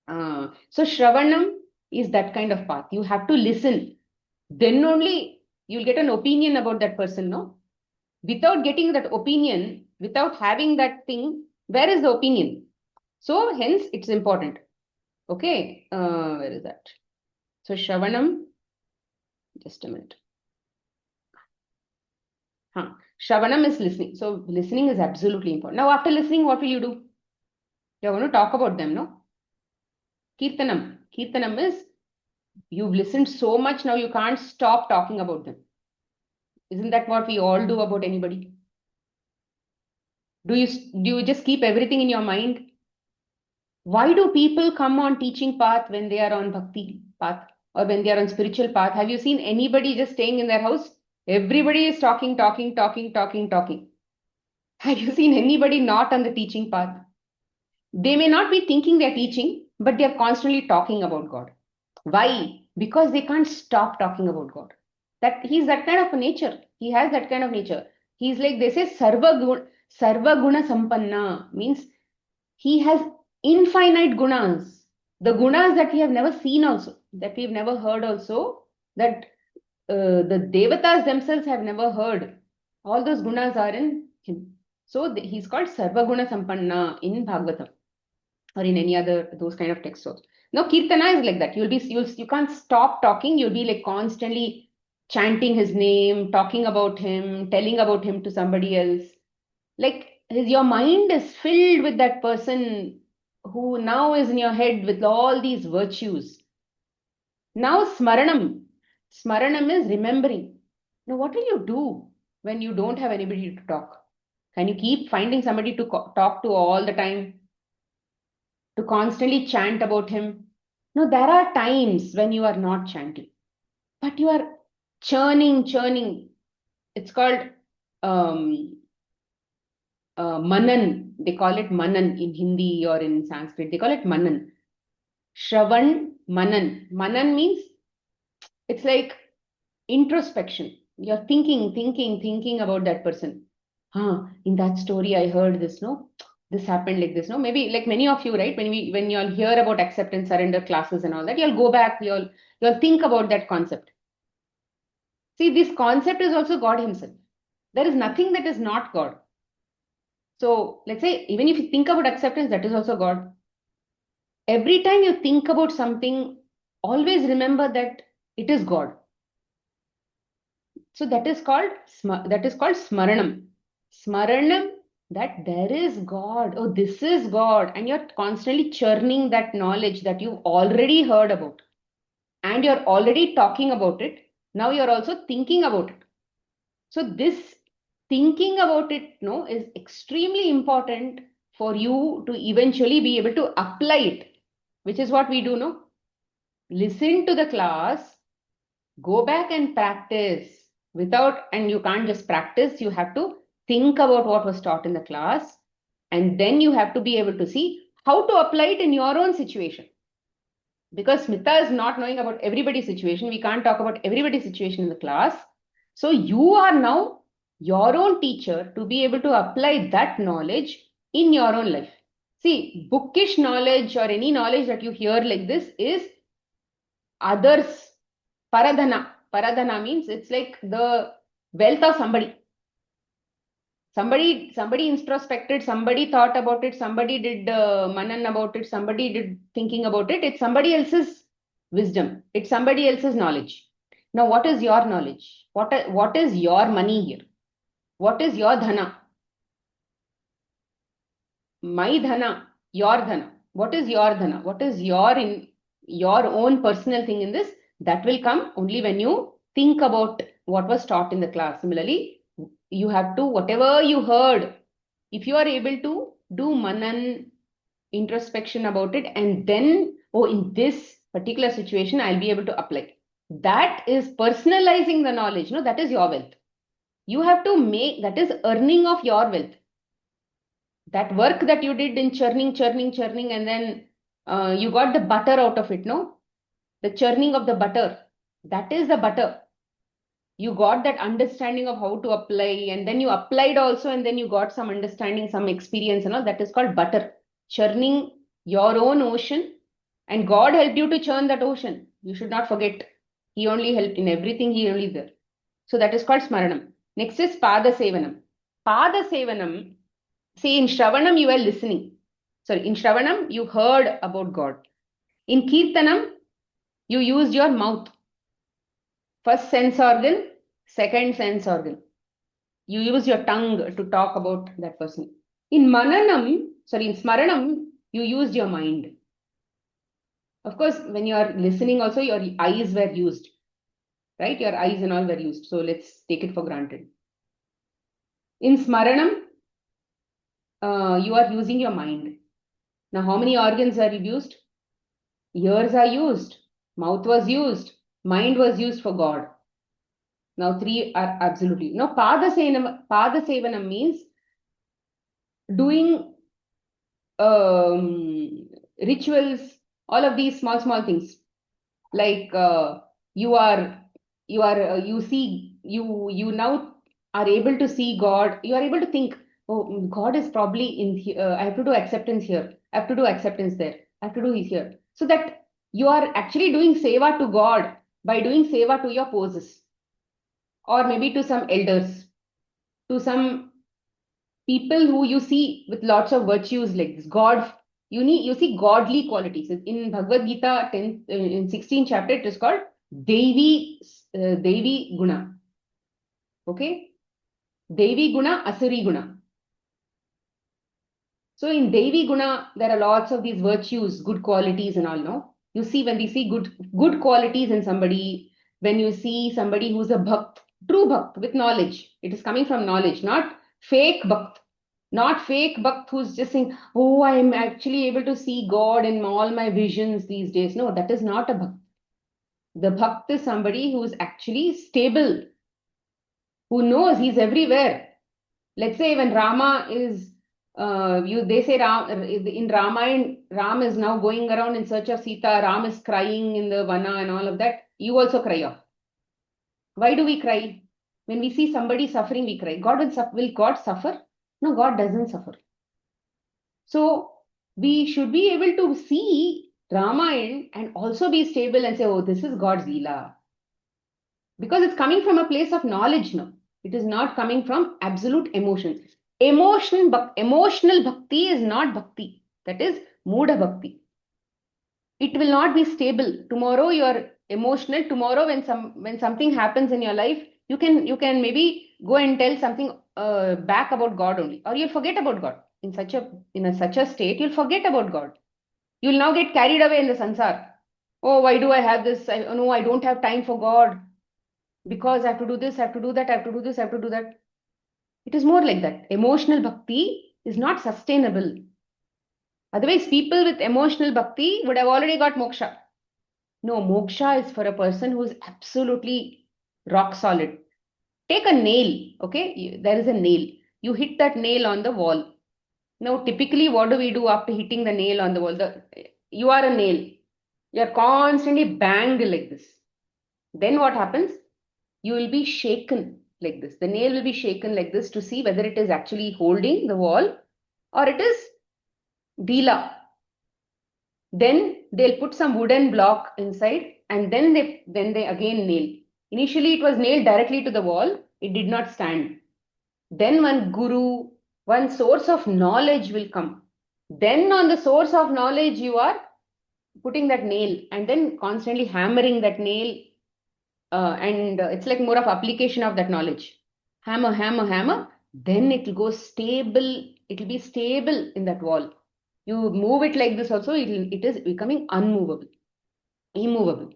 so Shravanam is that kind of path. You have to listen. Then only you'll get an opinion about that person, no? Without getting that opinion, without having that thing, where is the opinion? So hence it's important. Okay, where is that? So Shravanam, just a minute. Shravanam is listening. So listening is absolutely important. Now, after listening, what will you do? You're going to talk about them, no? Kirtanam. Kirtanam is you've listened so much now you can't stop talking about them. Isn't that what we all do about anybody? Do you just keep everything in your mind? Why do people come on teaching path when they are on bhakti path or when they are on spiritual path? Have you seen anybody just staying in their house? Everybody is talking, talking, talking, talking, talking. Have you seen anybody not on the teaching path? They may not be thinking they're teaching, but they're constantly talking about God. Why? Because they can't stop talking about God. That he's that kind of a nature. He has that kind of nature. He's like they say sarva guna sampanna means he has infinite gunas. The gunas that we have never seen also, that we've never heard also, that the devatas themselves have never heard. All those gunas are in him. So he's called sarva guna sampanna in Bhagavatam or in any other those kind of texts also. Now Kirtana is like that. You can't stop talking. You'll be like constantly chanting his name, talking about him, telling about him to somebody else. Like your mind is filled with that person who now is in your head with all these virtues. Now smaranam. Smaranam is remembering. Now what will you do when you don't have anybody to talk? Can you keep finding somebody to talk to all the time? To constantly chant about him? No, there are times when you are not chanting, but you are churning, churning. It's called um, manan. They call it manan in Hindi or in Sanskrit. They call it manan. Shravan manan. Manan means it's like introspection. You're thinking, thinking, thinking about that person. In that story, I heard this, no? This happened like this, no? Maybe like many of you, right? When you'll hear about acceptance, surrender classes and all that, you'll go back, you'll think about that concept. See, this concept is also God Himself. There is nothing that is not God. So let's say, even if you think about acceptance, that is also God. Every time you think about something, always remember that it is God. So that is called smaranam. Smaranam, that there is God. Oh, this is God. And you're constantly churning that knowledge that you've already heard about. And you're already talking about it. Now you're also thinking about it. So this thinking about it, no, is extremely important for you to eventually be able to apply it, which is what we do, no? Listen to the class, go back and practice and you can't just practice, you have to think about what was taught in the class, and then you have to be able to see how to apply it in your own situation. Because Smita is not knowing about everybody's situation, we can't talk about everybody's situation in the class. So you are now your own teacher to be able to apply that knowledge in your own life. See, bookish knowledge or any knowledge that you hear like this is others. Paradhana. Paradhana means it's like the wealth of somebody. Somebody introspected, somebody thought about it, somebody did manan about it, somebody did thinking about it. It's somebody else's wisdom. It's somebody else's knowledge. Now, what is your knowledge? What is your money here? What is your dhana? My dhana, your dhana. What is your dhana? What is your own personal thing in this? That will come only when you think about what was taught in the class. Similarly, you have to, whatever you heard, if you are able to do manan, introspection about it, and then, oh, in this particular situation, I'll be able to apply. That is personalizing the knowledge. No, that is your wealth. You have to make, that is earning of your wealth. That work that you did in churning, churning, churning, and then you got the butter out of it, no? The churning of the butter. That is the butter. You got that understanding of how to apply, and then you applied also, and then you got some understanding, some experience, and all. That is called butter. Churning your own ocean, and God helped you to churn that ocean. You should not forget. He only helped in everything, He only there. So that is called smaranam. Next is pada sevanam. Pada sevanam. See, in Shravanam, you were listening. Sorry, in Shravanam, you heard about God. In Kirtanam, you used your mouth. First sense organ, second sense organ. You use your tongue to talk about that person. In Smaranam, you used your mind. Of course, when you are listening also, your eyes were used, right? Your eyes and all were used. So let's take it for granted. In Smaranam, you are using your mind. Now, how many organs are used? Ears are used, mouth was used, mind was used for God. Now, three are absolutely. Now, Pada Sevanam means doing rituals, all of these small, small things. Like you are, you see, you now are able to see God. You are able to think, oh, God is probably in here. I have to do acceptance here. I have to do acceptance there. I have to do here. So that you are actually doing seva to God by doing seva to your poses, or maybe to some elders, to some people who you see with lots of virtues like this. God, you see godly qualities. In Bhagavad Gita 10, in 16th chapter, it is called Devi Guna. Okay? Devi Guna, Asuri Guna. So in Devi Guna, there are lots of these virtues, good qualities and all, no? You see, when we see good qualities in somebody, when you see somebody who's a bhakt, true bhakt with knowledge, it is coming from knowledge, not fake bhakt. Not fake bhakt who's just saying, oh, I'm actually able to see God in all my visions these days. No, that is not a bhakt. The bhakt is somebody who's actually stable, who knows he's everywhere. Let's say when Rama is, they say in Ramayana, Ram is now going around in search of Sita. Ram is crying in the Vana and all of that. You also cry off. Why do we cry? When we see somebody suffering, we cry. Will God suffer? No, God doesn't suffer. So we should be able to see Ramayana and also be stable and say, oh, this is God's Leela. Because it's coming from a place of knowledge now. It is not coming from absolute emotion. Emotional bhakti is not bhakti. That is Muda bhakti. It will not be stable. Tomorrow you are emotional. Tomorrow when something happens in your life, you can maybe go and tell something back about God only, or you'll forget about God. Such a state, you'll forget about God. You'll now get carried away in the sansar. Oh, why do I have this? No, I don't have time for God because I have to do this, I have to do that, I have to do this, I have to do that. It is more like that. Emotional bhakti is not sustainable. Otherwise, people with emotional bhakti would have already got moksha. No, moksha is for a person who is absolutely rock solid. Take a nail, okay? There is a nail. You hit that nail on the wall. Now, typically, what do we do after hitting the nail on the wall? You are a nail. You're constantly banged like this. Then what happens? You will be shaken like this. The nail will be shaken like this to see whether it is actually holding the wall or it is Dila. Then they'll put some wooden block inside and then they again nail. Initially it was nailed directly to the wall. It did not stand. Then one guru, one source of knowledge will come. Then on the source of knowledge you are putting that nail and then constantly hammering that nail and it's like more of application of that knowledge. Hammer, hammer, hammer. Then it will go stable. It will be stable in that wall. You move it like this also, it is becoming unmovable, immovable.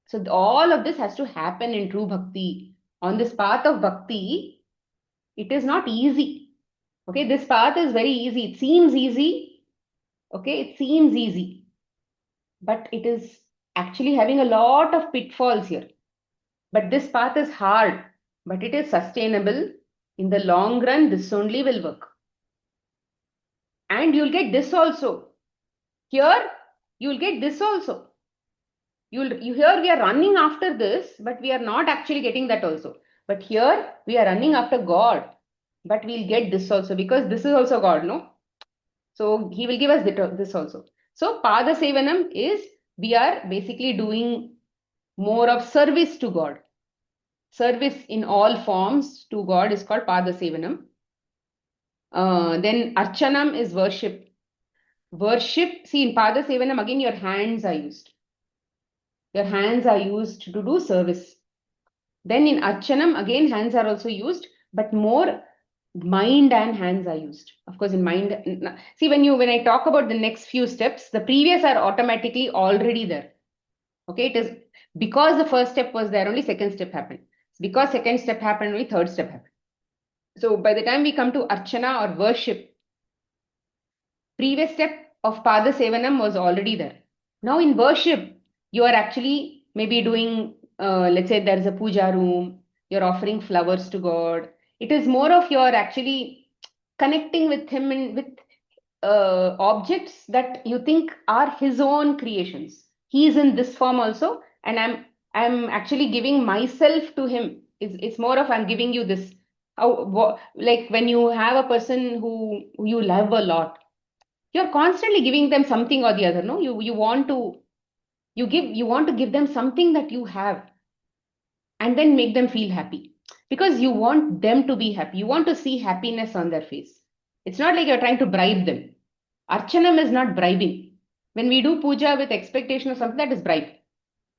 So all of this has to happen in true bhakti. On this path of bhakti, it is not easy. Okay, this path is very easy. It seems easy. Okay, it seems easy. But it is actually having a lot of pitfalls here. But this path is hard, but it is sustainable. In the long run, this only will work. And you'll get this also. Here, you'll get this also. Here we are running after this, but we are not actually getting that also. But here we are running after God, but we'll get this also because this is also God, no? So he will give us this also. So Pada Sevanam is we are basically doing more of service to God. Service in all forms to God is called Pada Sevanam. Then Archanam is worship. Worship, see in Pada Sevanam again your hands are used. Your hands are used to do service. Then in Archanam, again, hands are also used, but more mind and hands are used. Of course, in mind, see, when I talk about the next few steps, the previous are automatically already there. Okay, it is because the first step was there, only second step happened. Because second step happened, only third step happened. So by the time we come to Archana or worship, previous step of Pada Sevanam was already there. Now in worship, you are actually maybe doing, let's say there is a puja room, you're offering flowers to God. It is more of you're actually connecting with Him and with objects that you think are His own creations. He is in this form also, and I'm actually giving myself to Him. It's more of I'm giving you this. Like when you have a person who you love a lot, you're constantly giving them something or the other. No, you want to you want to give them something that you have, and then make them feel happy, because you want them to be happy. You want to see happiness on their face. It's not like you're trying to bribe them. Archanam is not bribing. When we do puja with expectation of something, that is bribe.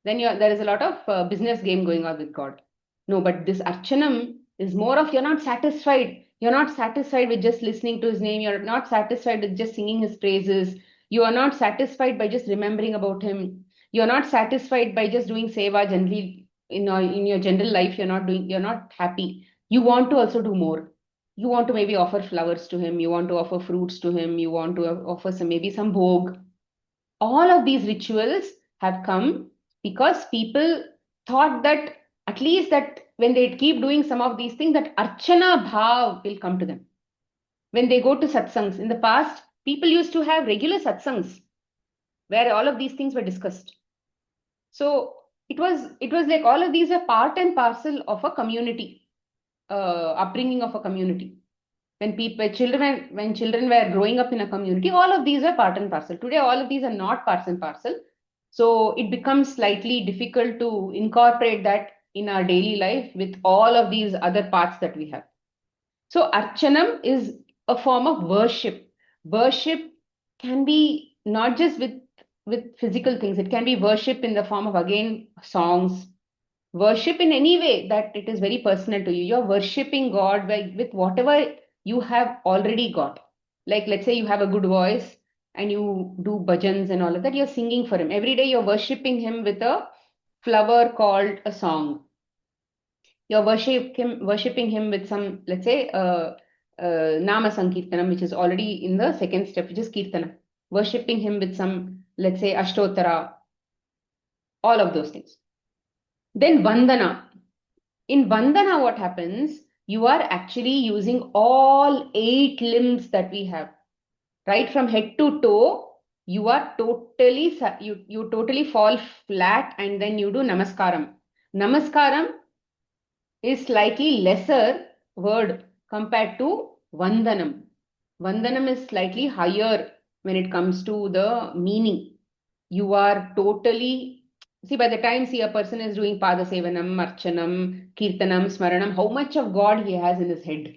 Then there is a lot of business game going on with God. No, but this Archanam is more of you're not satisfied. You're not satisfied with just listening to his name. You're not satisfied with just singing his praises. You are not satisfied by just remembering about him. You're not satisfied by just doing seva generally in your general life. You're not happy. You want to also do more. You want to maybe offer flowers to him. You want to offer fruits to him. You want to offer some bhog. All of these rituals have come because people thought that at least that when they keep doing some of these things, that archana bhav will come to them. When they go to satsangs, in the past, people used to have regular satsangs where all of these things were discussed. So it was like all of these are part and parcel of a community, upbringing of a community. When children were growing up in a community, all of these are part and parcel. Today, all of these are not parts and parcel. So it becomes slightly difficult to incorporate that in our daily life with all of these other parts that we have. So Archanam is a form of worship. Worship can be not just with physical things. It can be worship in the form of, again, songs. Worship in any way that it is very personal to you. You're worshipping God with whatever you have already got. Like, let's say you have a good voice and you do bhajans and all of that. You're singing for him. Every day you're worshipping him with a flower called a song. You're worshipping him with some, let's say, Nama Sankirtanam, which is already in the second step, which is Kirtana. Worshipping him with some, let's say, Ashtotara, all of those things. Then Vandana. In Vandana, what happens? You are actually using all 8 limbs that we have. Right from head to toe, you are totally, you totally fall flat and then you do Namaskaram. Namaskaram is slightly lesser word compared to Vandanam. Vandanam is slightly higher when it comes to the meaning. You are totally, see, by the time see a person is doing Pada Sevanam, Archanam, Kirtanam, Smaranam, how much of God he has in his head,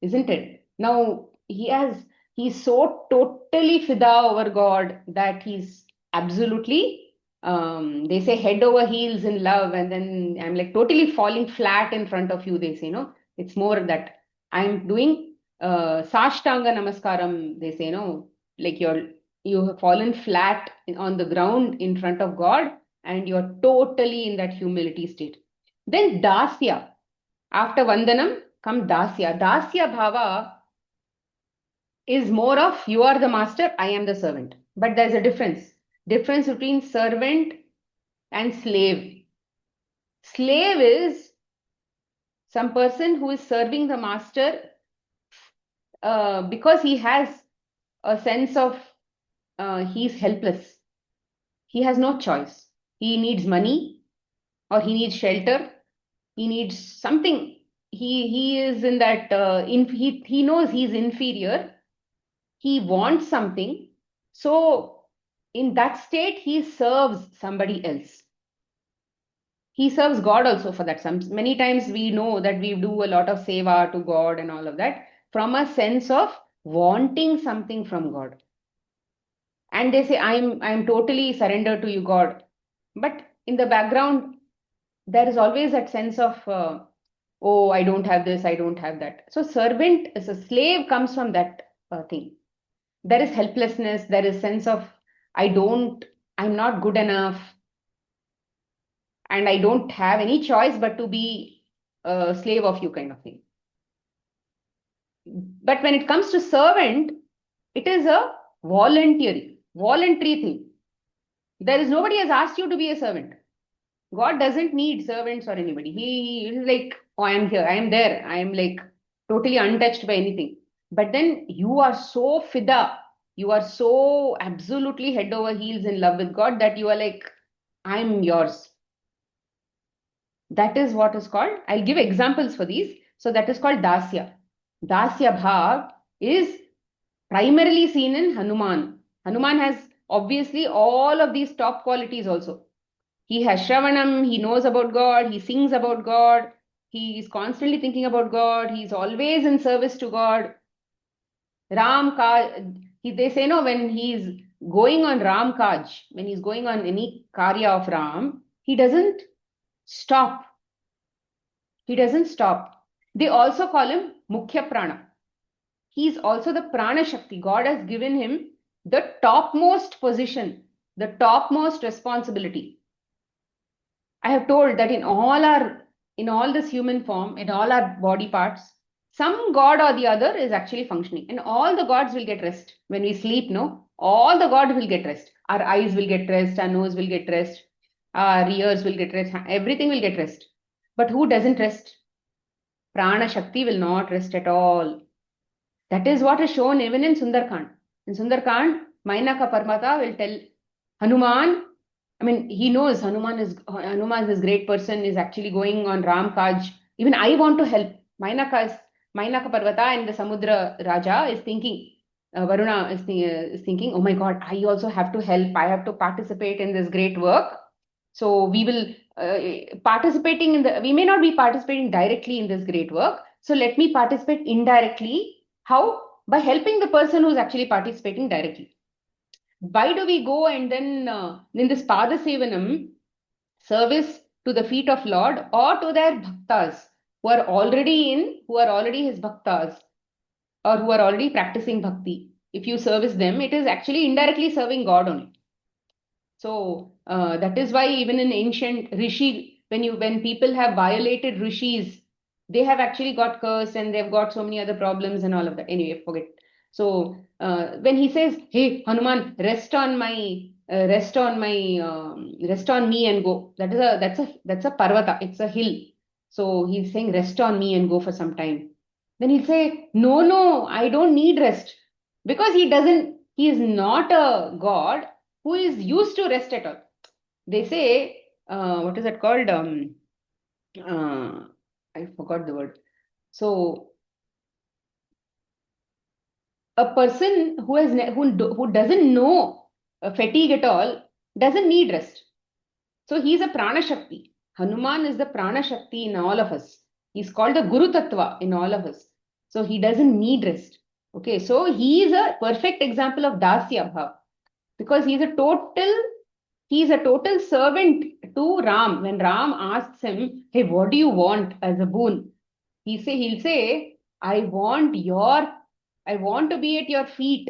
isn't it? Now he's so totally fida over God that he's absolutely, they say head over heels in love, and then I'm like totally falling flat in front of you, they say. No, it's more that I'm doing Sashtanga Namaskaram, they say. No, like you have fallen flat on the ground in front of God, and you're totally in that humility state. Then Dasya. After Vandanam come Dasya. Dasya Bhava is more of you are the master, I am the servant. But there's a difference. Difference between servant and slave. Slave is some person who is serving the master because he has a sense of he's helpless. He has no choice. He needs money or he needs shelter. He needs something. He is in that he knows he's inferior. He wants something. So in that state, he serves somebody else. He serves God also for that. Many times we know that we do a lot of seva to God and all of that from a sense of wanting something from God. And they say, I'm totally surrendered to you, God. But in the background, there is always that sense of, oh, I don't have this, I don't have that. So servant as a slave comes from that thing. There is helplessness, there is sense of, I don't, I'm not good enough, and I don't have any choice but to be a slave of you kind of thing. But when it comes to servant, it is a voluntary thing. There is nobody has asked you to be a servant. God doesn't need servants or anybody. He is like, oh, I am here, I am there, I am like totally untouched by anything. But then you are so fida, you are so absolutely head over heels in love with God that you are like, I'm yours. That is what is called, I'll give examples for these. So that is called Dasya. Dasya Bhav is primarily seen in Hanuman. Hanuman has obviously all of these top qualities also. He has Shravanam, he knows about God, he sings about God, he is constantly thinking about God, he is always in service to God. They say no, when he's going on Ram Kaj, when he's going on any Karya of Ram, he doesn't stop. He doesn't stop. They also call him Mukhya Prana. He is also the Prana Shakti. God has given him the topmost position, the topmost responsibility. I have told that in all this human form, in all our body parts, some god or the other is actually functioning, and all the gods will get rest when we sleep. No, all the gods will get rest. Our eyes will get rest, our nose will get rest, our ears will get rest, everything will get rest. But who doesn't rest? Prana Shakti will not rest at all. That is what is shown even in Sundarkand. In Sundarkand, Mainaka Parmata will tell Hanuman. I mean, he knows Hanuman is this great person, is actually going on Ram Kaj. Even I want to help. Mainaka Parvata and the Samudra Raja is thinking, Varuna is thinking, oh my God, I also have to help. I have to participate in this great work. So we will we may not be participating directly in this great work. So let me participate indirectly. How? By helping the person who's actually participating directly. Why do we go and then in this Pada Sevanam, service to the feet of Lord or to their bhaktas who are already his bhaktas or who are already practicing bhakti? If you service them, it is actually indirectly serving God only. So that is why even in ancient Rishi, when people have violated Rishis, they have actually got cursed and they've got so many other problems and all of that. Anyway, forget. So when he says, "Hey Hanuman, rest on me and go," that's a parvata. It's a hill. So he's saying, "Rest on me and go for some time." Then he'll say, "No, no, I don't need rest," because he doesn't. He is not a god who is used to rest at all. They say, what is it called? Uh, I forgot the word. So a person who doesn't know fatigue at all doesn't need rest. So he's a prana shakti. Hanuman is the prana shakti in all of us. He's called the Guru Tattva in all of us. So he doesn't need rest. Okay, so he is a perfect example of Dasya Bhav because he's a total servant to Ram. When Ram asks him, "Hey, what do you want as a boon?" He'll say, I want to be at your feet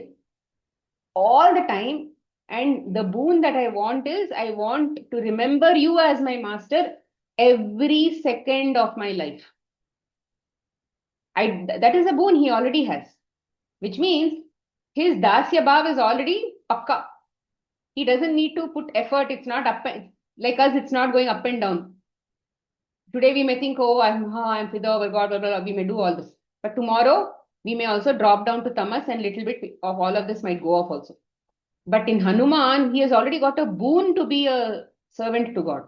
all the time. And the boon that I want is I want to remember you as my master every second of my life. That is a boon he already has, which means his Dasya Bhav is already pakka. He doesn't need to put effort. It's not like us, it's not going up and down. Today we may think, oh, I'm Fida over God, blah, blah, blah. We may do all this. But tomorrow we may also drop down to tamas and little bit of all of this might go off also. But in Hanuman, he has already got a boon to be a servant to God.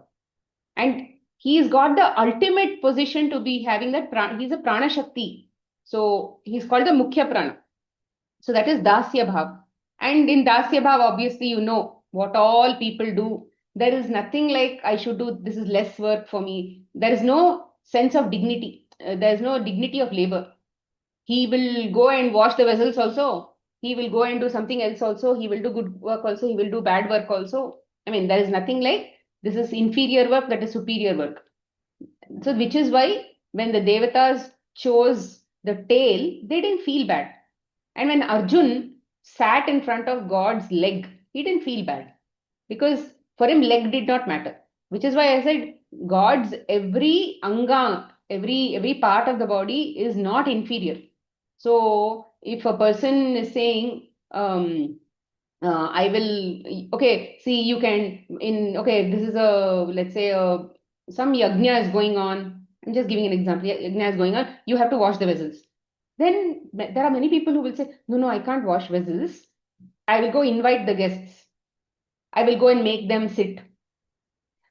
And he's got the ultimate position to be having that. He's a Prana Shakti. So he's called the Mukhya Prana. So that is Dasya Bhav. And in Dasya Bhav, obviously, you know what all people do. There is nothing like I should do, this is less work for me. There is no sense of dignity. There is no dignity of labor. He will go and wash the vessels also. He will go and do something else also. He will do good work also. He will do bad work also. I mean, there is nothing like this is inferior work, that is superior work. So, which is why when the Devatas chose the tail, they didn't feel bad. And when Arjun sat in front of God's leg, he didn't feel bad because for him, leg did not matter. Which is why I said God's every anga, every part of the body is not inferior. So if a person is saying, I will, okay, see, you can, okay, this is let's say, some yajna is going on. I'm just giving an example. Yajna is going on. You have to wash the vessels. Then there are many people who will say, no, no, I can't wash vessels. I will go invite the guests. I will go and make them sit.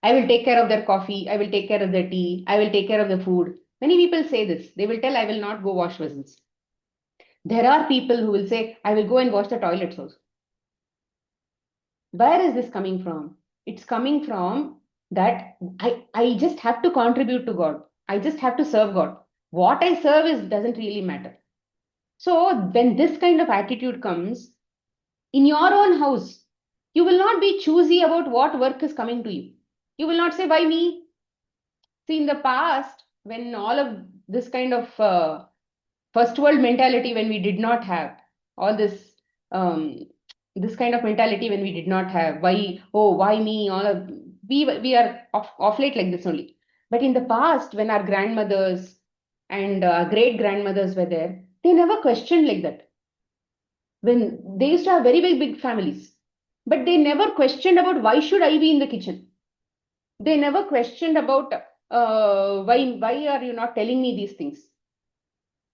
I will take care of their coffee. I will take care of their tea. I will take care of the food. Many people say this. They will tell, I will not go wash vessels. There are people who will say, I will go and wash the toilets also. Where is this coming from? It's coming from that I just have to contribute to God. I just have to serve God. What I serve is doesn't really matter. So when this kind of attitude comes in your own house, you will not be choosy about what work is coming to you. You will not say, why me? See, in the past, when all of this kind of first world mentality, when we did not have all um, this kind of mentality, when we did not have why, oh, why me? All of we are off late like this only. But in the past, when our grandmothers and great grandmothers were there, they never questioned like that. When they used to have very, very big families, but they never questioned about why should I be in the kitchen. They never questioned about why are you not telling me these things?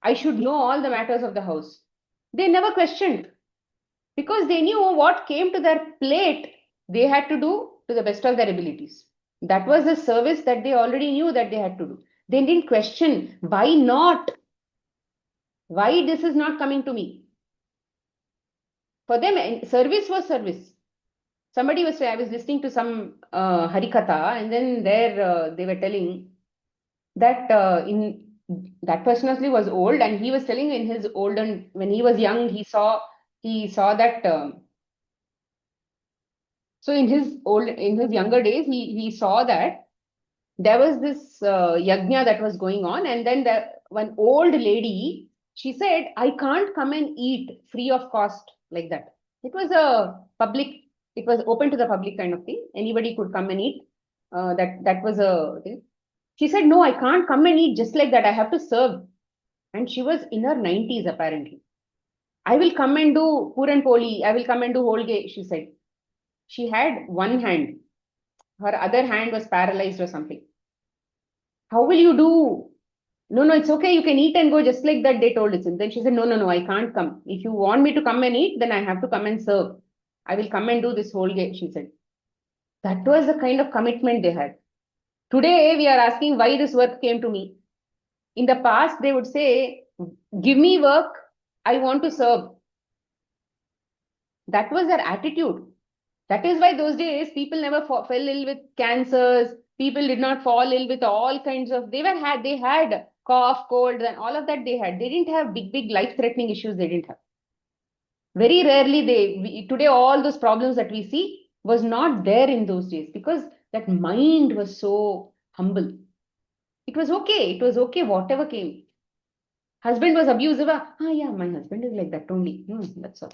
I should know all the matters of the house. They never questioned because they knew what came to their plate, they had to do to the best of their abilities. That was the service that they already knew that they had to do. They didn't question why not, why this is not coming to me. For them, service was service. Somebody was, I was listening to some Harikatha, and then there they were telling that in that person actually was old, and he was telling in his olden when he was young, he saw that. So in his younger days, he saw that there was this yajna that was going on, and then one old lady, she said, I can't come and eat free of cost like that. It was a public, it was open to the public kind of thing. Anybody could come and eat. That was a thing. She said, no, I can't come and eat just like that. I have to serve. And she was in her 90s apparently. I will come and do Puran Poli. I will come and do Holge, she said. She had one hand. Her other hand was paralyzed or something. How will you do? No, no, it's okay. You can eat and go just like that, they told it. And then she said, no, no, no, I can't come. If you want me to come and eat, then I have to come and serve. I will come and do this whole day, she said. That was the kind of commitment they had. Today, we are asking why this work came to me. In the past, they would say, give me work, I want to serve. That was their attitude. That is why those days people never fell ill with cancers. People did not fall ill with all kinds of. They had cough, cold, and all of that they had. They didn't have big life-threatening issues. They didn't have. Very rarely today all those problems that we see was not there in those days because that mind was so humble. It was okay. It was okay. Whatever came. Husband was abusive. Yeah, my husband is like that only. That's all.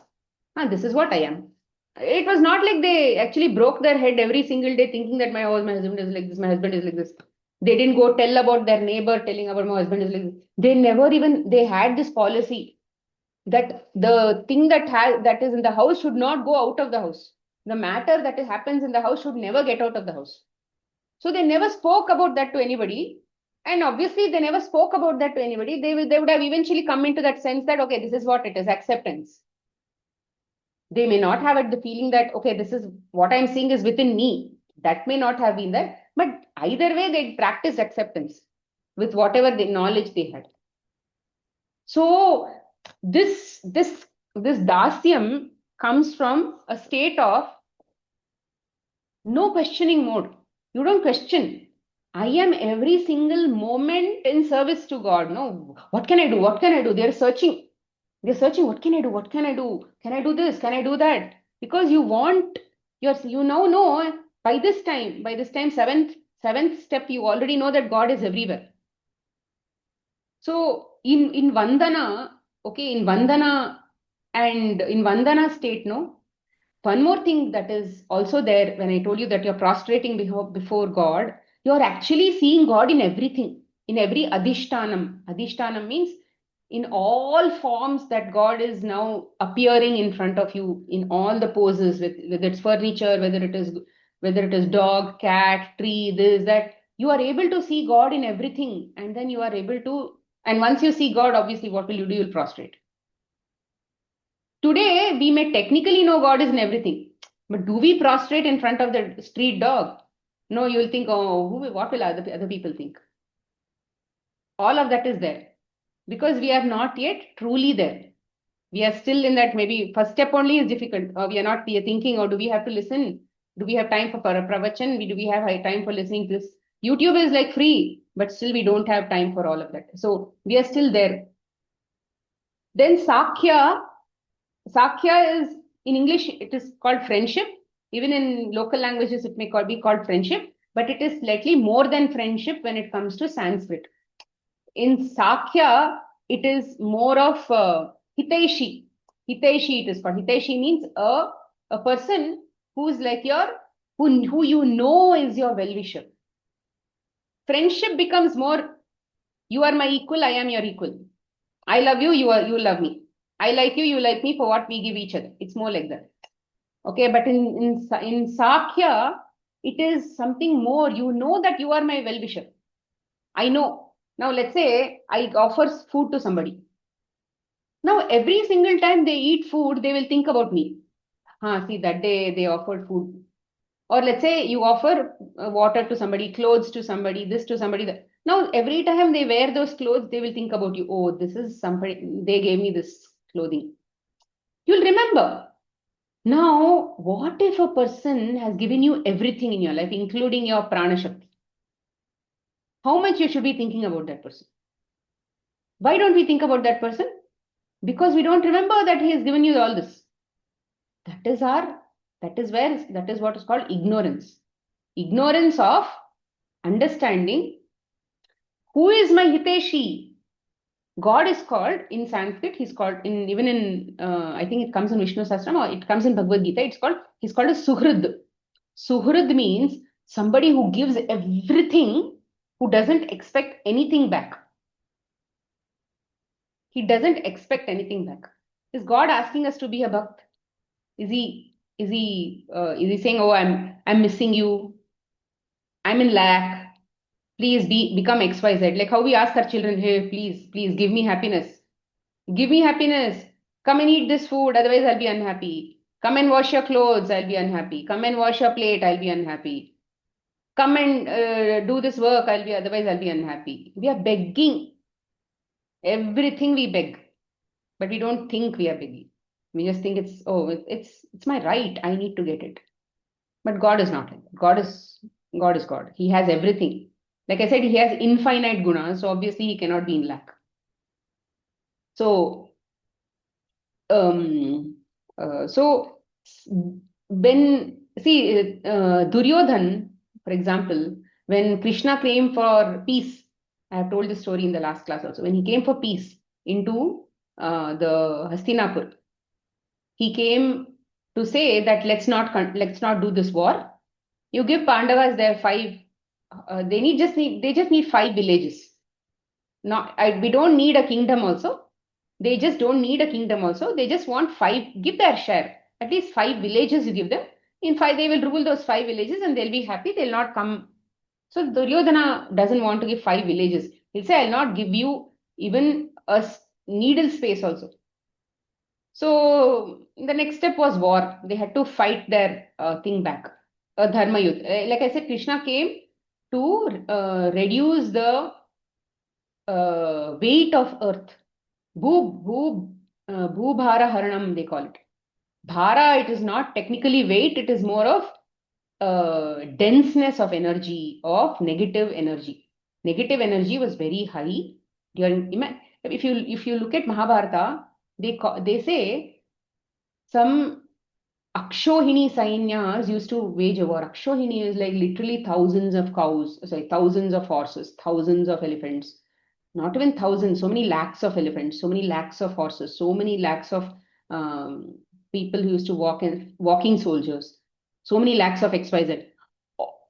This is what I am. It was not like they actually broke their head every single day thinking that my husband is like this, my husband is like this. They didn't go tell about their neighbor telling about my husband is like this. They never even, they had this policy that the thing that is in the house should not go out of the house. The matter that happens in the house should never get out of the house. So they never spoke about that to anybody. And obviously they never spoke about that to anybody. They would have eventually come into that sense that, okay, this is what it is, acceptance. They may not have the feeling that, okay, this is what I'm seeing is within me. That may not have been there. But either way, they practiced acceptance with whatever the knowledge they had. So this dasyam comes from a state of no questioning mode. You don't question. I am every single moment in service to God. No, what can I do? What can I do? They're searching. They're searching. What can I do? What can I do? Can I do this? Can I do that? Because you want you now know by this time, Seventh step, you already know that God is everywhere. So in Vandana, okay, in Vandana and in Vandana state, no, one more thing that is also there when I told you that you're prostrating before God, you're actually seeing God in everything, in every adhishtanam. Adhishtanam means in all forms that God is now appearing in front of you in all the poses, whether it's furniture, whether it is dog, cat, tree, this, that. You are able to see God in everything, and then you are able to. And once you see God, obviously, what will you do? You'll prostrate. Today, we may technically know God is in everything, but do we prostrate in front of the street dog? No, you will think, oh, what will other people think? All of that is there because we are not yet truly there. We are still in that maybe first step only is difficult. Or we are not we are thinking, or do we have to listen? Do we have time for pravachan? Do we have time for listening to this? YouTube is like free, but still we don't have time for all of that. So we are still there. Then Sakhya is in English, it is called friendship. Even in local languages, it may be called friendship, but it is slightly more than friendship when it comes to Sanskrit. In Sakhya, it is more of Hitaishi. Hitaishi it is called. Hitaishi means a person who's like who you know is your well-wisher. Friendship becomes more, you are my equal, I am your equal. I love you, you love me. I like you like me for what we give each other. It's more like that. Okay, but in Sakhya, it is something more. You know that you are my well-wisher. I know. Now, let's say I offer food to somebody. Now, every single time they eat food, they will think about me. See, that day they offered food. Or let's say you offer water to somebody, clothes to somebody, this to somebody. That. Now, every time they wear those clothes, they will think about you. Oh, this is somebody, they gave me this clothing. You'll remember. Now, what if a person has given you everything in your life, including your prana shakti? How much you should be thinking about that person? Why don't we think about that person? Because we don't remember that he has given you all this. That is what is called ignorance. Ignorance of understanding who is my Hiteshi. God is called in Sanskrit, he's called even in I think it comes in Vishnu Sahasram or it comes in Bhagavad Gita, he's called a Suhrid. Suhrid means somebody who gives everything, who doesn't expect anything back. He doesn't expect anything back. Is God asking us to be a bhakt? Is he saying, oh, I'm missing you, I'm in lack, please become XYZ? Like how we ask our children, hey, please give me happiness. Give me happiness. Come and eat this food, otherwise I'll be unhappy. Come and wash your clothes, I'll be unhappy. Come and wash your plate, I'll be unhappy. Come and do this work, otherwise I'll be unhappy. We are begging. Everything we beg, but we don't think we are begging. We just think it's my right. I need to get it. But God is not like that. God is God. He has everything. Like I said, he has infinite gunas, so obviously he cannot be in lack. So so when see Duryodhan, for example, when Krishna came for peace, I have told this story in the last class also. When he came for peace into the Hastinapur, he came to say that let's not do this war. You give Pandavas their five. They just need five villages. We don't need a kingdom also. They just don't need a kingdom also. They just want five. Give their share. At least five villages you give them. In five, they will rule those five villages and they'll be happy. They'll not come. So Duryodhana doesn't want to give five villages. He'll say, I'll not give you even a needle space also. So the next step was war. They had to fight their thing back. A dharma youth. Like I said, Krishna came to reduce the weight of earth. Bhubhara haranam, they call it. Bhara, it is not technically weight, it is more of denseness of energy, of negative energy. Negative energy was very high during. If you look at Mahabharata, they say some Akshohini Sainyas used to wage a war. Akshohini is like literally thousands of cows, sorry, thousands of horses, thousands of elephants. Not even thousands, so many lakhs of elephants, so many lakhs of horses, so many lakhs of um, people who used to walk in, walking soldiers, so many lakhs of XYZ.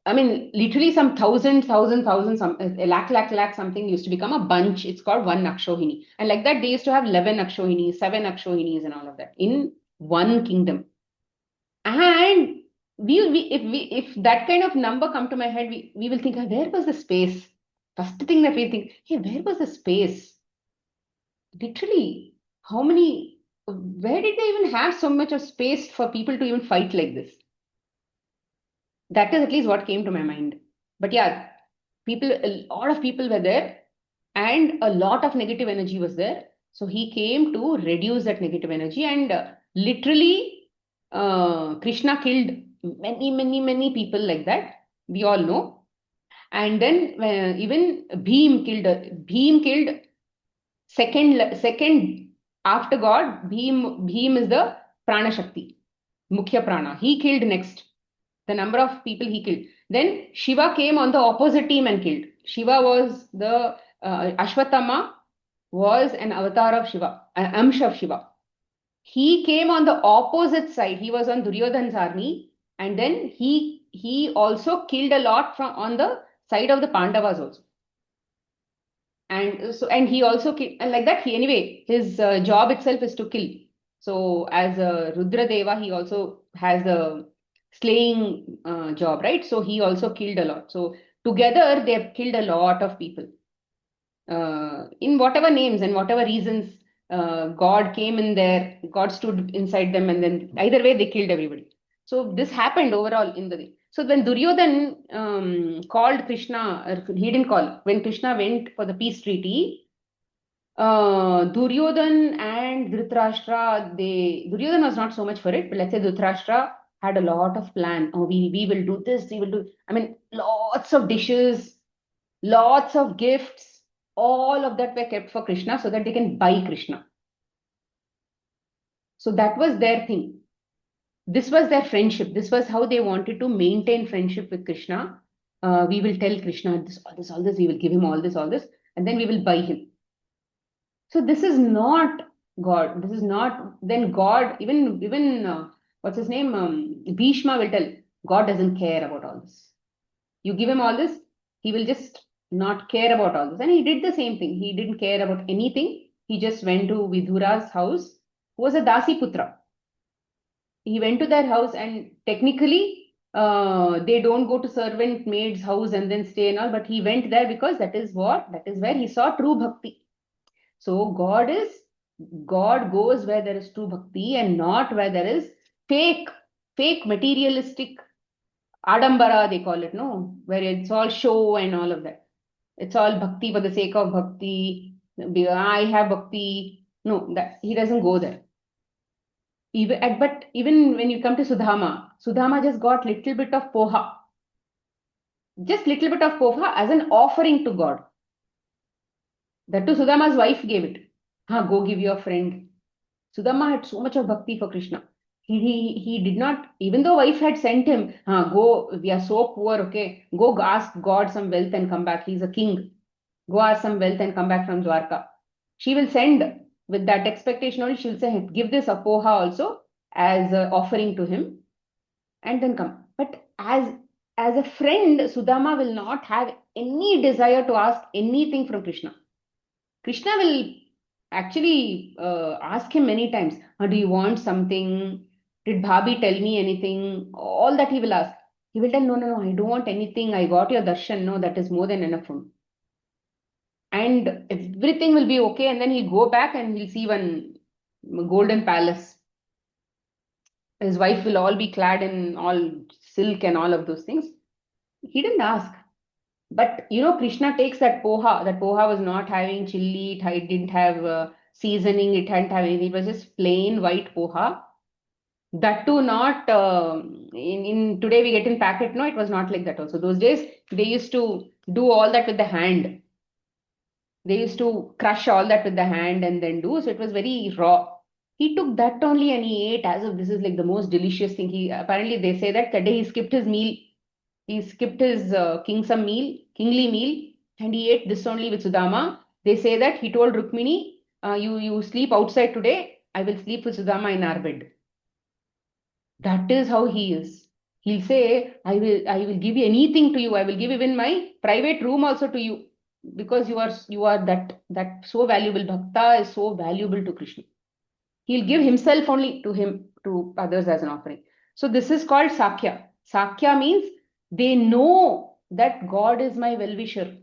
I mean, literally some thousand, some a lakh, something used to become a bunch. It's called one Akshohini. And like that, they used to have 11 Akshohinis, 7 Akshohinis, and all of that in one kingdom. And if that kind of number come to my head, we will think, "Ah, where was the space?" First thing that we think, hey, where was the space? Literally, how many, where did they even have so much of space for people to even fight like this? That is at least what came to my mind. But yeah, people, a lot of people were there and a lot of negative energy was there. So he came to reduce that negative energy and literally Krishna killed many people like that. We all know. And then even Bhim killed second after God. Bhim is the Prana Shakti, Mukhya Prana. He killed next. The number of people he killed. Then Shiva came on the opposite team and killed. Shiva was the Ashwatthama was an avatar of Shiva, an Amsh of Shiva. He came on the opposite side. He was on Duryodhan's army, and then he also killed a lot from on the side of the Pandavas also. And he also killed, and like that he anyway his job itself is to kill. So as a Rudra Deva, he also has the slaying job, right? So he also killed a lot. So together they have killed a lot of people in whatever names and whatever reasons. God came in there, God stood inside them, and then either way they killed everybody. So this happened overall in the day. So when Duryodhan called Krishna, he didn't call. When Krishna went for the peace treaty, Duryodhan and Dhritarashtra, Duryodhan was not so much for it, but let's say Dhritarashtra had a lot of plan. Oh, we will do this, we will do. I mean, lots of dishes, lots of gifts, all of that were kept for Krishna so that they can buy Krishna. So that was their thing. This was their friendship. This was how they wanted to maintain friendship with Krishna. We will tell Krishna this, all this. We will give him all this, and then we will buy him. So this is not God. This is not then God. Even what's his name? Bhishma will tell God doesn't care about all this. You give him all this, he will just not care about all this. And he did the same thing. He didn't care about anything. He just went to Vidura's house, who was a Dasi Putra. He went to their house, and technically, they don't go to servant maid's house and then stay and all, but he went there because that is where he saw true bhakti. So God goes where there is true bhakti and not where there is fake, fake materialistic adambara, they call it, no, where it's all show and all of that. It's all bhakti for the sake of bhakti. I have bhakti. No, that he doesn't go there. But even when you come to Sudama just got little bit of poha, just little bit of poha as an offering to God. That too, Sudama's wife gave it. Go give your friend. Sudama had so much of bhakti for Krishna. He did not, even though wife had sent him, go, we are so poor, okay, go ask God some wealth and come back. He's a king. Go ask some wealth and come back from Dwarka. She will send with that expectation only. She'll say, give this apoha also as an offering to him and then come. But as a friend, Sudama will not have any desire to ask anything from Krishna. Krishna will actually ask him many times, do you want something? Did Bhabi tell me anything? All that he will ask. He will tell, no, I don't want anything. I got your darshan. No, that is more than enough for me. And everything will be okay. And then he'll go back and he'll see one golden palace. His wife will all be clad in all silk and all of those things. He didn't ask. But Krishna takes that poha. That poha was not having chili, it didn't have seasoning, it hadn't have anything. It was just plain white poha. That too, not in today we get in packet. No, it was not like that also. Those days they used to do all that with the hand. They used to crush all that with the hand and then do. So it was very raw. He took that only and he ate as if this is like the most delicious thing. He apparently they say that the day he skipped his meal, he skipped his kingly meal, and he ate this only with Sudama. They say that he told Rukmini, you sleep outside today. I will sleep with Sudama in our bed. That is how he is. He'll say, I will give anything to you. I will give even my private room also to you because you are that so valuable. Bhakta is so valuable to Krishna. He'll give himself only to others as an offering. So this is called Sakya. Sakya means they know that God is my well-wisher.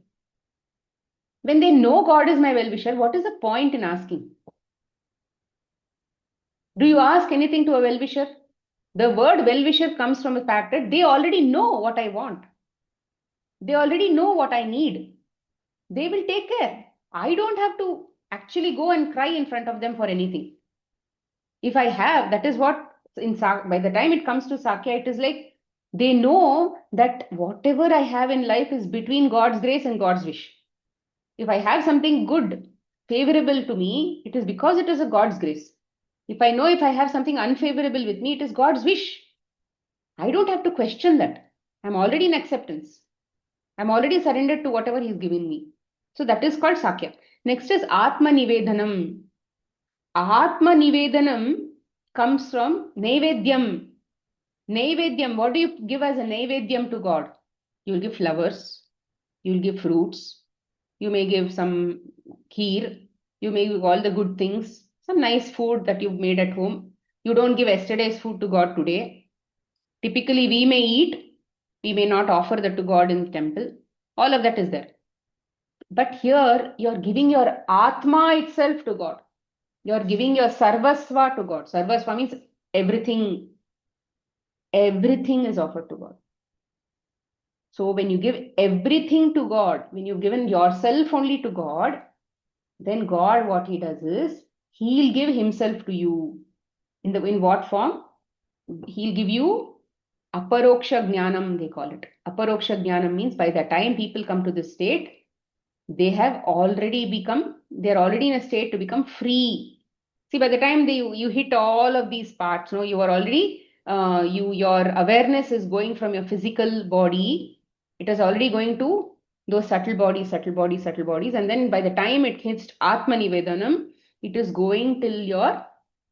When they know God is my well-wisher, what is the point in asking? Do you ask anything to a well-wisher? The word well-wisher comes from the fact that they already know what I want. They already know what I need. They will take care. I don't have to actually go and cry in front of them for anything. If I have, that is what by the time it comes to Sakya, it is like they know that whatever I have in life is between God's grace and God's wish. If I have something good, favorable to me, it is because it is a God's grace. If I know if I have something unfavorable with me, it is God's wish. I don't have to question that. I'm already in acceptance. I'm already surrendered to whatever He's given me. So that is called Sakya. Next is Atma Nivedanam. Atma Nivedanam comes from Naivedyam. Naivedyam, what do you give as a Naivedyam to God? You'll give flowers, you'll give fruits, you may give some kheer, you may give all the good things, some nice food that you've made at home. You don't give yesterday's food to God today. Typically, we may eat, we may not offer that to God in the temple. All of that is there. But here, you're giving your Atma itself to God. You're giving your Sarvasva to God. Sarvasva means everything. Everything is offered to God. So when you give everything to God, when you've given yourself only to God, then God, what He does is He'll give Himself to you. In what form? He'll give you aparoksha jnanam, they call it. Aparoksha jnanam means by the time people come to this state, they're already in a state to become free. See, by the time you hit all of these parts, no, you are already, your awareness is going from your physical body. It is already going to those subtle bodies, subtle bodies, subtle bodies. And then by the time it hits Atma Nivedanam, it is going till your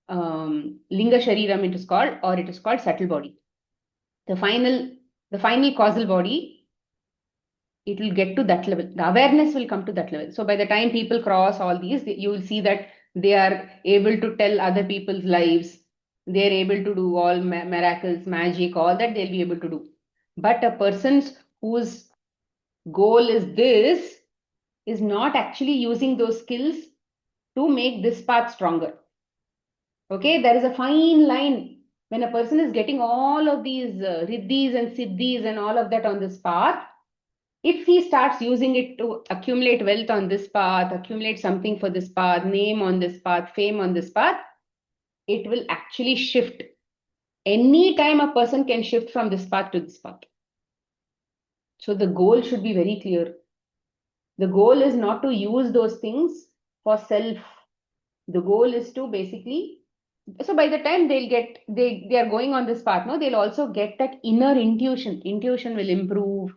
Linga Shariram, it is called, or it is called subtle body. The final causal body, it will get to that level. The awareness will come to that level. So by the time people cross all these, you will see that they are able to tell other people's lives. They are able to do all miracles, magic, all that they'll be able to do. But a person whose goal is this is not actually using those skills to make this path stronger. Okay, there is a fine line when a person is getting all of these riddhis and siddhis and all of that on this path. If he starts using it to accumulate wealth on this path, accumulate something for this path, name on this path, fame on this path, it will actually shift. Any time a person can shift from this path to this path. So the goal should be very clear. The goal is not to use those things for self. The goal is to basically, so by the time they are going on this path, no, they'll also get that inner intuition. Intuition will improve.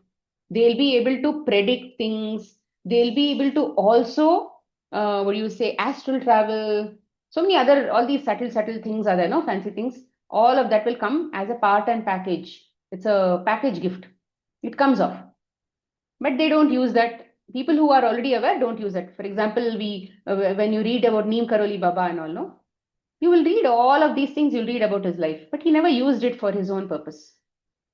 They'll be able to predict things. They'll be able to also, astral travel. So many other, all these subtle things are there, no, fancy things. All of that will come as a part and package. It's a package gift. It comes off. But they don't use that. People who are already aware don't use it. For example, when you read about Neem Karoli Baba and all, no, you will read all of these things. You'll read about his life, but he never used it for his own purpose.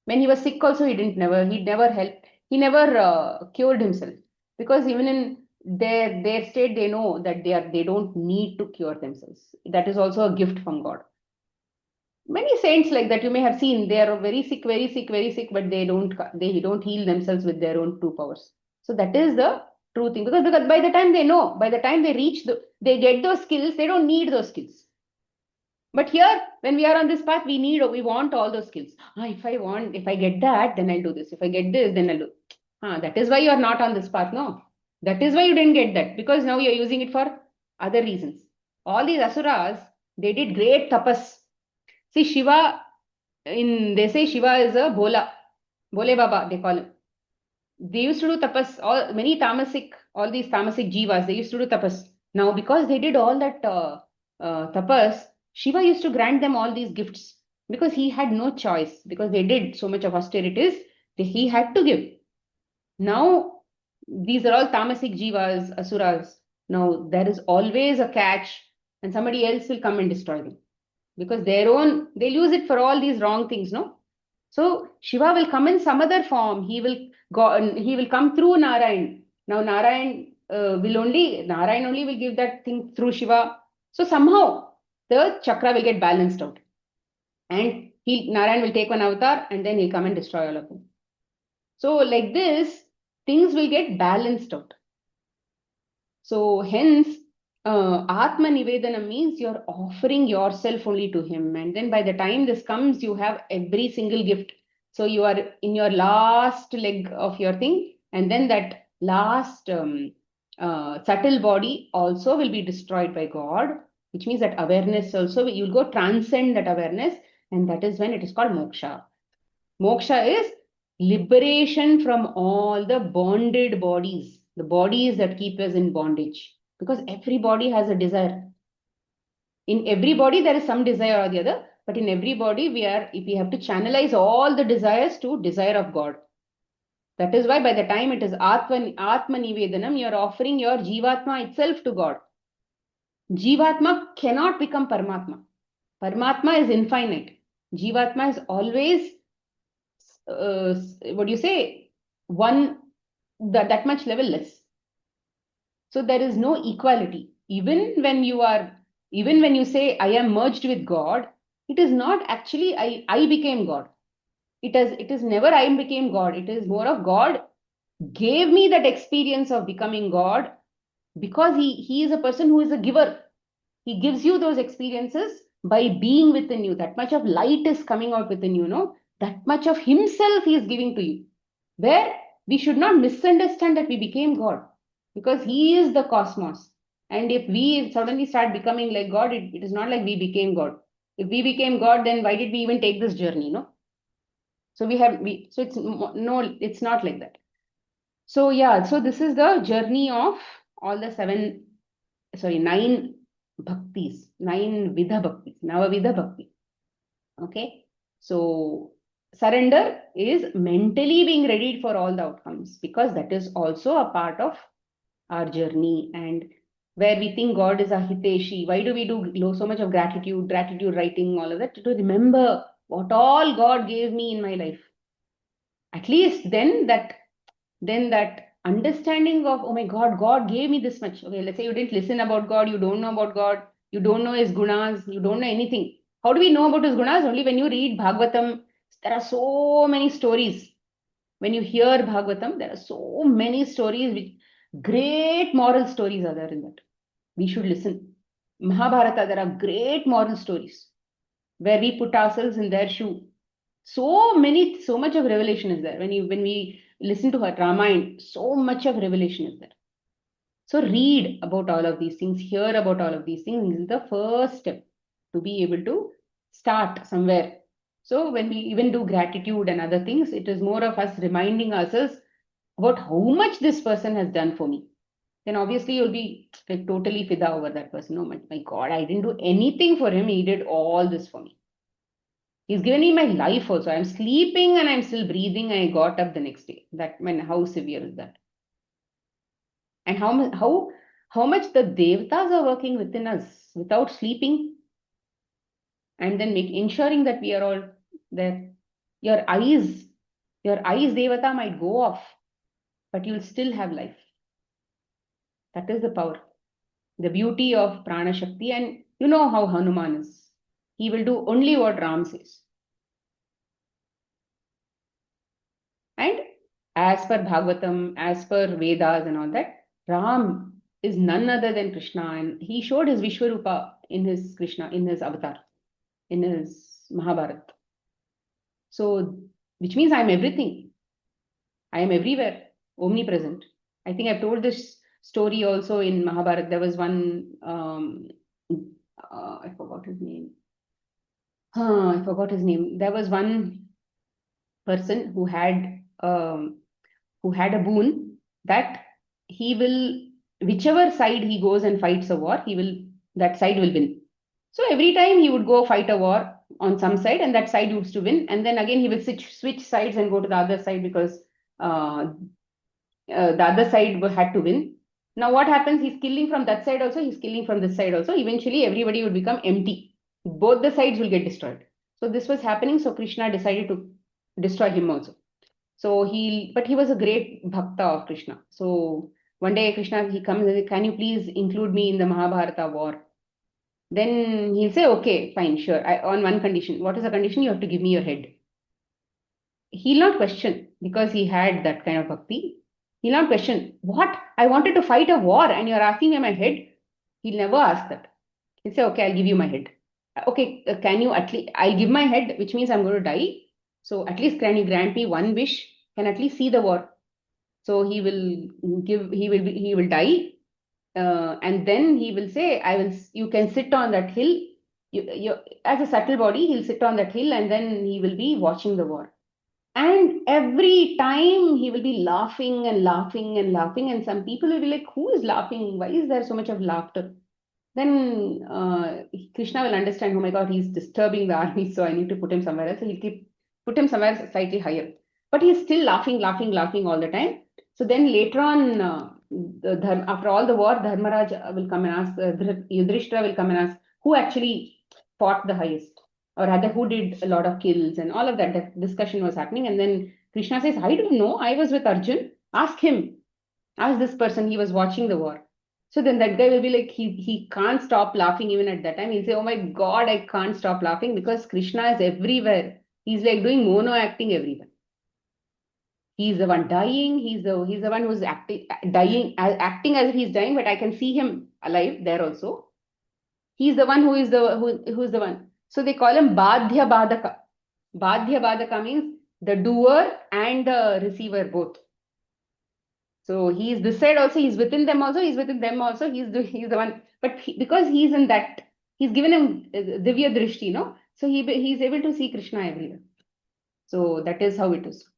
When he was sick, also he never helped. He never cured himself because even in their state, they know that they don't need to cure themselves. That is also a gift from God. Many saints like that you may have seen, they are very sick, very sick, very sick, but they don't heal themselves with their own true powers. So that is the true thing, because by the time they know, by the time they get those skills, they don't need those skills. But here, when we are on this path, we want all those skills. If I get that, then I'll do this. If I get this, then I'll do. That is why you are not on this path. No, that is why you didn't get that, because now you're using it for other reasons. All these asuras, They did great tapas. See, Shiva, they say Shiva is a Bole Baba, they call him. They used to do tapas, all these tamasic jivas, they used to do tapas. Now, because they did all that tapas, Shiva used to grant them all these gifts because he had no choice, because they did so much of austerities, he had to give. Now, these are all tamasic jivas, asuras. Now, there is always a catch, and somebody else will come and destroy them because they'll use it for all these wrong things, no? So Shiva will come in some other form. He will come through Narayan. Now Narayan only will give that thing through Shiva. So somehow the chakra will get balanced out. And Narayan will take one avatar and then he'll come and destroy all of them. So like this, things will get balanced out. So hence, Atma Nivedana means you're offering yourself only to him. And then by the time this comes, you have every single gift. So you are in your last leg of your thing. And then that last subtle body also will be destroyed by God, which means that awareness also, you'll go transcend that awareness. And that is when it is called moksha. Moksha is liberation from all the bonded bodies, the bodies that keep us in bondage. Because every body has a desire. In every body, there is some desire or the other, but in every body, if we have to channelize all the desires to desire of God. That is why by the time it is Atma Nivedanam, you are offering your Jivatma itself to God. Jivatma cannot become Paramatma. Paramatma is infinite. Jivatma is always what do you say, one that much level less. So there is no equality. Even when you say I am merged with God, it is not actually I became God. It is never I became God. It is more of God gave me that experience of becoming God, because he is a person who is a giver. He gives you those experiences by being within you. That much of light is coming out within you, no? That much of himself he is giving to you. Where we should not misunderstand that we became God, because he is the cosmos. And if we suddenly start becoming like God, it is not like we became God. If we became God, then why did we even take this journey, no? So it's not like that. So yeah, so this is the journey of all the nine bhaktis, nine Vidha bhaktis, Nava Vidha bhakti. Okay. So surrender is mentally being ready for all the outcomes, because that is also a part of our journey. And where we think God is a Hiteshi, why do we do so much of gratitude writing, all of that? To remember what all God gave me in my life. At least then that understanding of, oh my God gave me this much. Okay, let's say you didn't listen about God, you don't know about God, you don't know his gunas, you don't know anything. How do we know about his gunas? Only when you read Bhagavatam. There are so many stories. When you hear Bhagavatam, there are so many stories, which great moral stories are there in that. We should listen. Mahabharata, there are great moral stories where we put ourselves in their shoe. So much of revelation is there. When we listen to her Ramayana, so much of revelation is there. So read about all of these things, hear about all of these things. This is the first step to be able to start somewhere. So when we even do gratitude and other things, it is more of us reminding ourselves about how much this person has done for me. Then obviously you'll be like totally fida over that person. Oh my God, I didn't do anything for him. He did all this for me. He's given me my life also. I'm sleeping and I'm still breathing. I got up the next day. How severe is that? And how much the devatas are working within us without sleeping, and then ensuring that we are all there. Your eyes, devata might go off, but you'll still have life. That is the power, the beauty of prana shakti. And you know how Hanuman is. He will do only what Ram says. And as per Bhagavatam, as per Vedas and all that, Ram is none other than Krishna, and he showed his Vishwarupa in his Krishna, in his avatar, in his Mahabharata. So, which means I'm everything. I am everywhere, omnipresent. I think I've told this story also in Mahabharata. There was one I forgot his name. I forgot his name. There was one person who had a boon that he will, whichever side he goes and fights a war, he will, that side will win. So every time he would go fight a war on some side, and that side used to win, and then again he will switch sides and go to the other side because uh, the other side had to win. Now what happens? He's killing from that side also. He's killing from this side also. Eventually, everybody would become empty. Both the sides will get destroyed. So this was happening. So Krishna decided to destroy him also. So but he was a great bhakta of Krishna. So one day Krishna, he comes and says, can you please include me in the Mahabharata war? Then he'll say, okay, fine, sure. On one condition. What is the condition? You have to give me your head. He'll not question because he had that kind of bhakti. He'll not question, what? I wanted to fight a war and you're asking me my head? He'll never ask that. He'll say, okay, I'll give you my head. Okay, can you at least, I'll give my head, which means I'm going to die. So at least can you grant me one wish? Can at least see the war. So he will die. And then he will say, you can sit on that hill. As a subtle body, he'll sit on that hill and then he will be watching the war. And every time he will be laughing and laughing and laughing, and some people will be like, who is laughing? Why is there so much of laughter? Then Krishna will understand, oh my God, he's disturbing the army, so I need to put him somewhere else. So he'll put him somewhere slightly higher. But he's still laughing, laughing, laughing all the time. So then later on, after all the war, Dharmaraj will come and ask, Yudhishthira will come and ask, who actually fought the highest? Or rather, who did a lot of kills and all of that discussion was happening. And then Krishna says, I don't know. I was with Arjun. Ask him. Ask this person. He was watching the war. So then that guy will be like, he can't stop laughing even at that time. He'll say, oh my God, I can't stop laughing because Krishna is everywhere. He's like doing mono acting everywhere. He's the one dying. He's the one who's acting as if he's dying, but I can see him alive there also. He's the one who's the one. So they call him Badhya Badaka. Badhya Badaka means the doer and the receiver both. So he's this side also, he's within them also, he's within them also, he's the one. But because he's in that, he's given him Divya Drishti, no? So he's able to see Krishna everywhere. So that is how it is.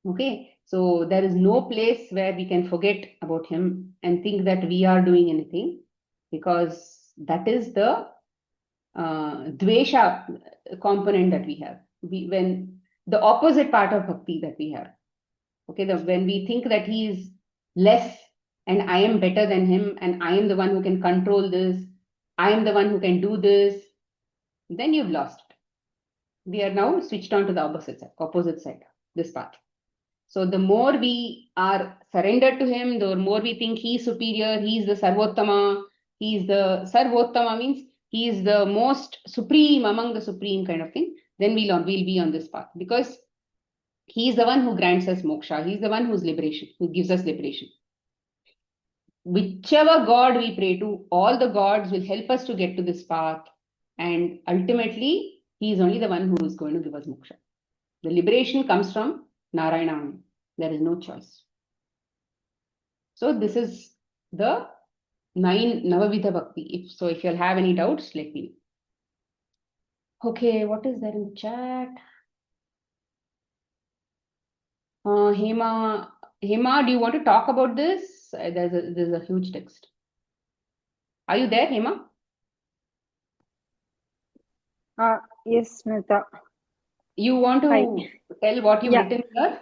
Okay. So there is no place where we can forget about him and think that we are doing anything, because that is the dvesha component that we have. When the opposite part of bhakti that we have. Okay, when we think that he is less and I am better than him and I am the one who can control this, I am the one who can do this, then you've lost it. We are now switched on to the opposite side, this path. So the more we are surrendered to him, the more we think he is superior, he is the Sarvottama, Sarvottama means he is the most supreme among the supreme kind of thing, then we'll be on this path, because he is the one who grants us moksha. He is the one who's liberation, who gives us liberation. Whichever God we pray to, all the gods will help us to get to this path. And ultimately, he is only the one who is going to give us moksha. The liberation comes from Narayana. There is no choice. So this is the 9 Navavidha Bhakti. If you'll have any doubts, let me know. Okay, what is there in the chat? Hema, do you want to talk about this? There's a huge text. Are you there, Hema? Yes, Smita. You want to tell what you've written here?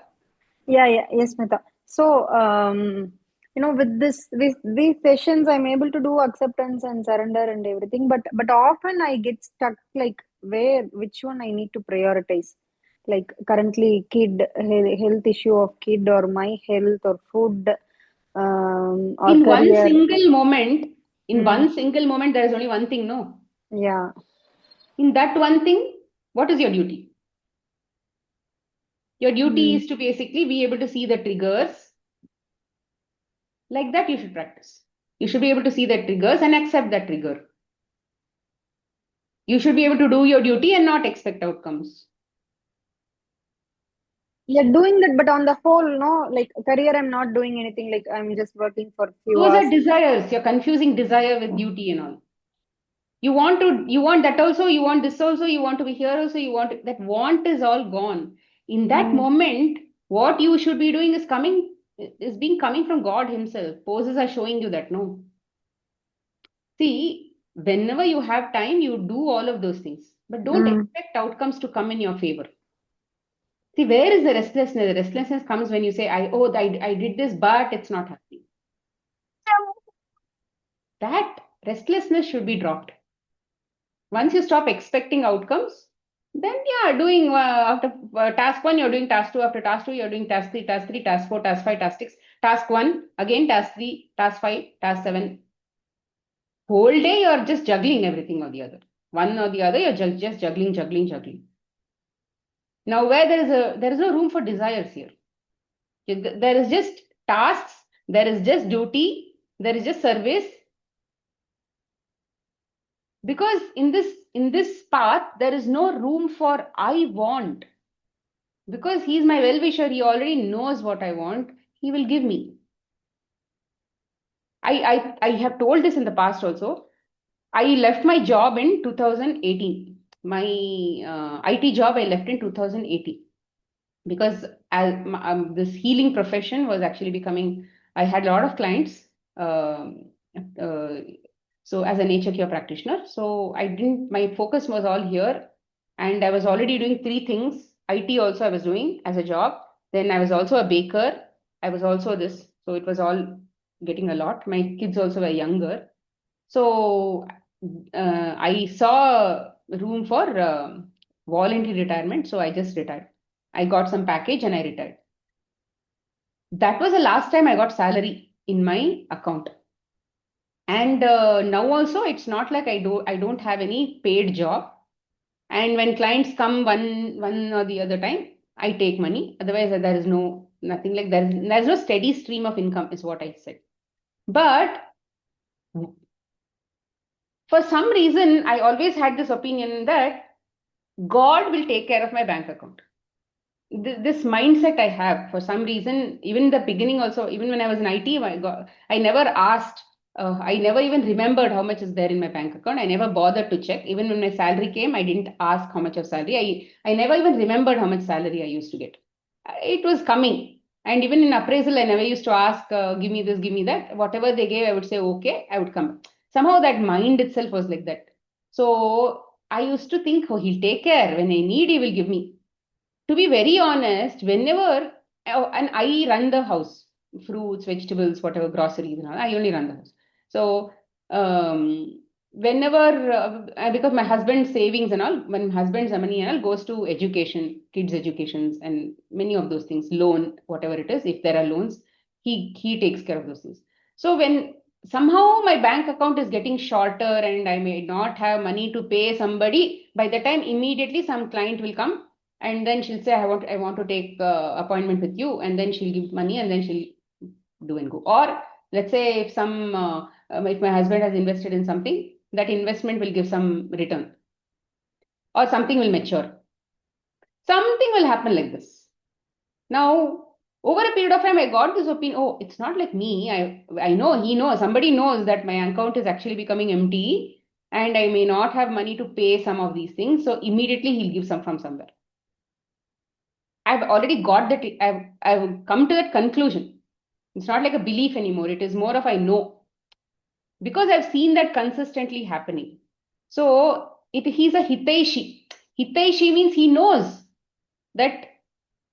Yes, Smita. So, with these sessions, I'm able to do acceptance and surrender and everything, but often I get stuck, like which one I need to prioritize. Like currently, health issue of kid, or my health, or food, or in career. One single moment, there is only one thing, no? Yeah. In that one thing, what is your duty? Your duty is to basically be able to see the triggers. Like that, you should practice. You should be able to see the triggers and accept that trigger. You should be able to do your duty and not expect outcomes. Yeah, doing that, but on the whole, no, like career, I'm not doing anything. Like I'm just working for few Those hours. are desires. You're confusing desire with duty and all. You want that also, you want this also, you want to be here also, that want is all gone. In that moment, what you should be doing is coming from God Himself. Poses are showing you that, no. See, whenever you have time, you do all of those things. But don't Mm. expect outcomes to come in your favor. See, where is the restlessness? The restlessness comes when you say, I did this, but it's not happening. That restlessness should be dropped. Once you stop expecting outcomes, then yeah, doing after task one, you're doing task two. After task two, you're doing task three, task four, task five, task six, task one, again task three, task five, task seven. Whole day, you're just juggling everything or the other. One or the other, you're just juggling, juggling, juggling. Now, where there is no room for desires here. There is just tasks, there is just duty, there is just service. Because in this path, there is no room for I want. Because he's my well-wisher, he already knows what I want, he will give me. I have told this in the past also. I left my job in 2018. My IT job I left in 2018 because this healing profession was actually becoming. I had a lot of clients. Uh, so as a nature cure practitioner, so I didn't. My focus was all here, and I was already doing three things. IT also I was doing as a job. Then I was also a baker. I was also this. So it was all getting a lot. My kids also were younger. So I saw room for voluntary retirement. So I just retired. I got some package and I retired. That was the last time I got salary in my account. And now also it's not like I don't have any paid job. And when clients come one or the other time, I take money. Otherwise, there is nothing like there's no steady stream of income, is what I said. But for some reason, I always had this opinion that God will take care of my bank account. This mindset I have for some reason, even in the beginning also, even when I was in IT, I never asked, I never even remembered how much is there in my bank account. I never bothered to check. Even when my salary came, I didn't ask how much of salary. I never even remembered how much salary I used to get. It was coming. And even in appraisal, I never used to ask, give me this, give me that. Whatever they gave, I would say, okay, I would come. Somehow that mind itself was like that. So I used to think, oh, he'll take care. When I need, he will give me. To be very honest, whenever, and I run the house, fruits, vegetables, whatever, groceries and all, I only run the house. So, whenever, because my husband's savings and all, when husband's money and all goes to education, kids' educations, and many of those things, loan, whatever it is, if there are loans, he takes care of those things. So when somehow my bank account is getting shorter and I may not have money to pay somebody, by the time immediately some client will come and then she'll say I want to take appointment with you, and then she'll give money and then she'll do and go. Or let's say if my husband has invested in something, that investment will give some return or something will mature, something will happen like this. Now over a period of time I got this opinion, oh, it's not like me. I know he knows, somebody knows that my account is actually becoming empty and I may not have money to pay some of these things, so immediately he'll give some from somewhere. I've already got that. I've come to that conclusion. It's not like a belief anymore. It is more of I know because I've seen that consistently happening. So he's a Hitaishi. Hitaishi means he knows that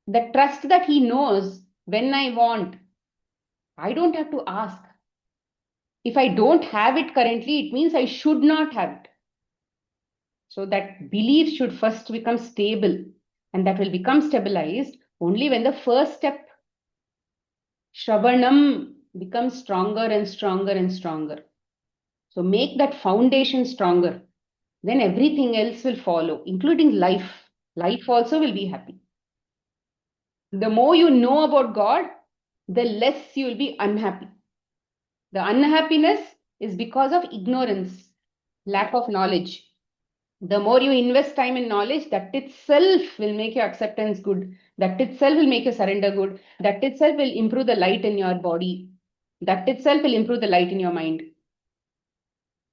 the trust that he knows when I want, I don't have to ask. If I don't have it currently, it means I should not have it. So that belief should first become stable, and that will become stabilized only when the first step Shravanam becomes stronger and stronger and stronger. So make that foundation stronger. Then everything else will follow, including life. Life also will be happy. The more you know about God, the less you will be unhappy. The unhappiness is because of ignorance, lack of knowledge. The more you invest time in knowledge, that itself will make your acceptance good. That itself will make your surrender good. That itself will improve the light in your body. That itself will improve the light in your mind.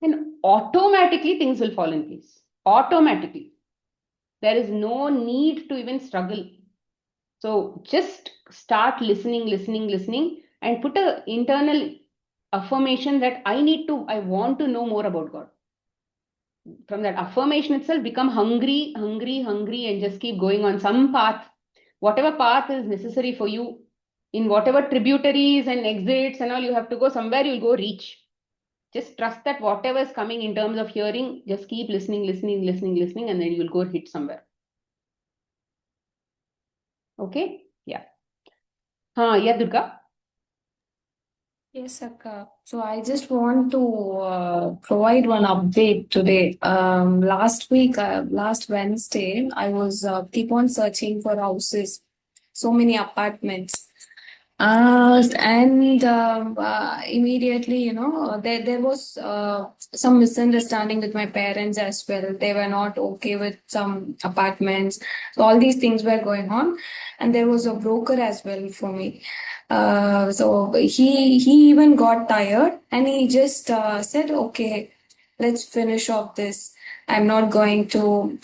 And automatically things will fall in place. Automatically. There is no need to even struggle. So just start listening, listening, listening, and put a internal affirmation that I want to know more about God. From that affirmation itself, become hungry, hungry, hungry, and just keep going on some path, whatever path is necessary for you, in whatever tributaries and exits and all you have to go, somewhere you'll go reach. Just trust that whatever is coming in terms of hearing, just keep listening, listening, listening, listening, and then you will go hit somewhere. Okay? Yeah. Yeah, Durga. Yes, Akka. So I just want to provide one update today. Last week, last Wednesday, I was keep on searching for houses, so many apartments. And immediately, there was some misunderstanding with my parents as well. They were not okay with some apartments. So all these things were going on, and there was a broker as well for me. So he even got tired, and he just said, "Okay, let's finish off this. I'm not going to,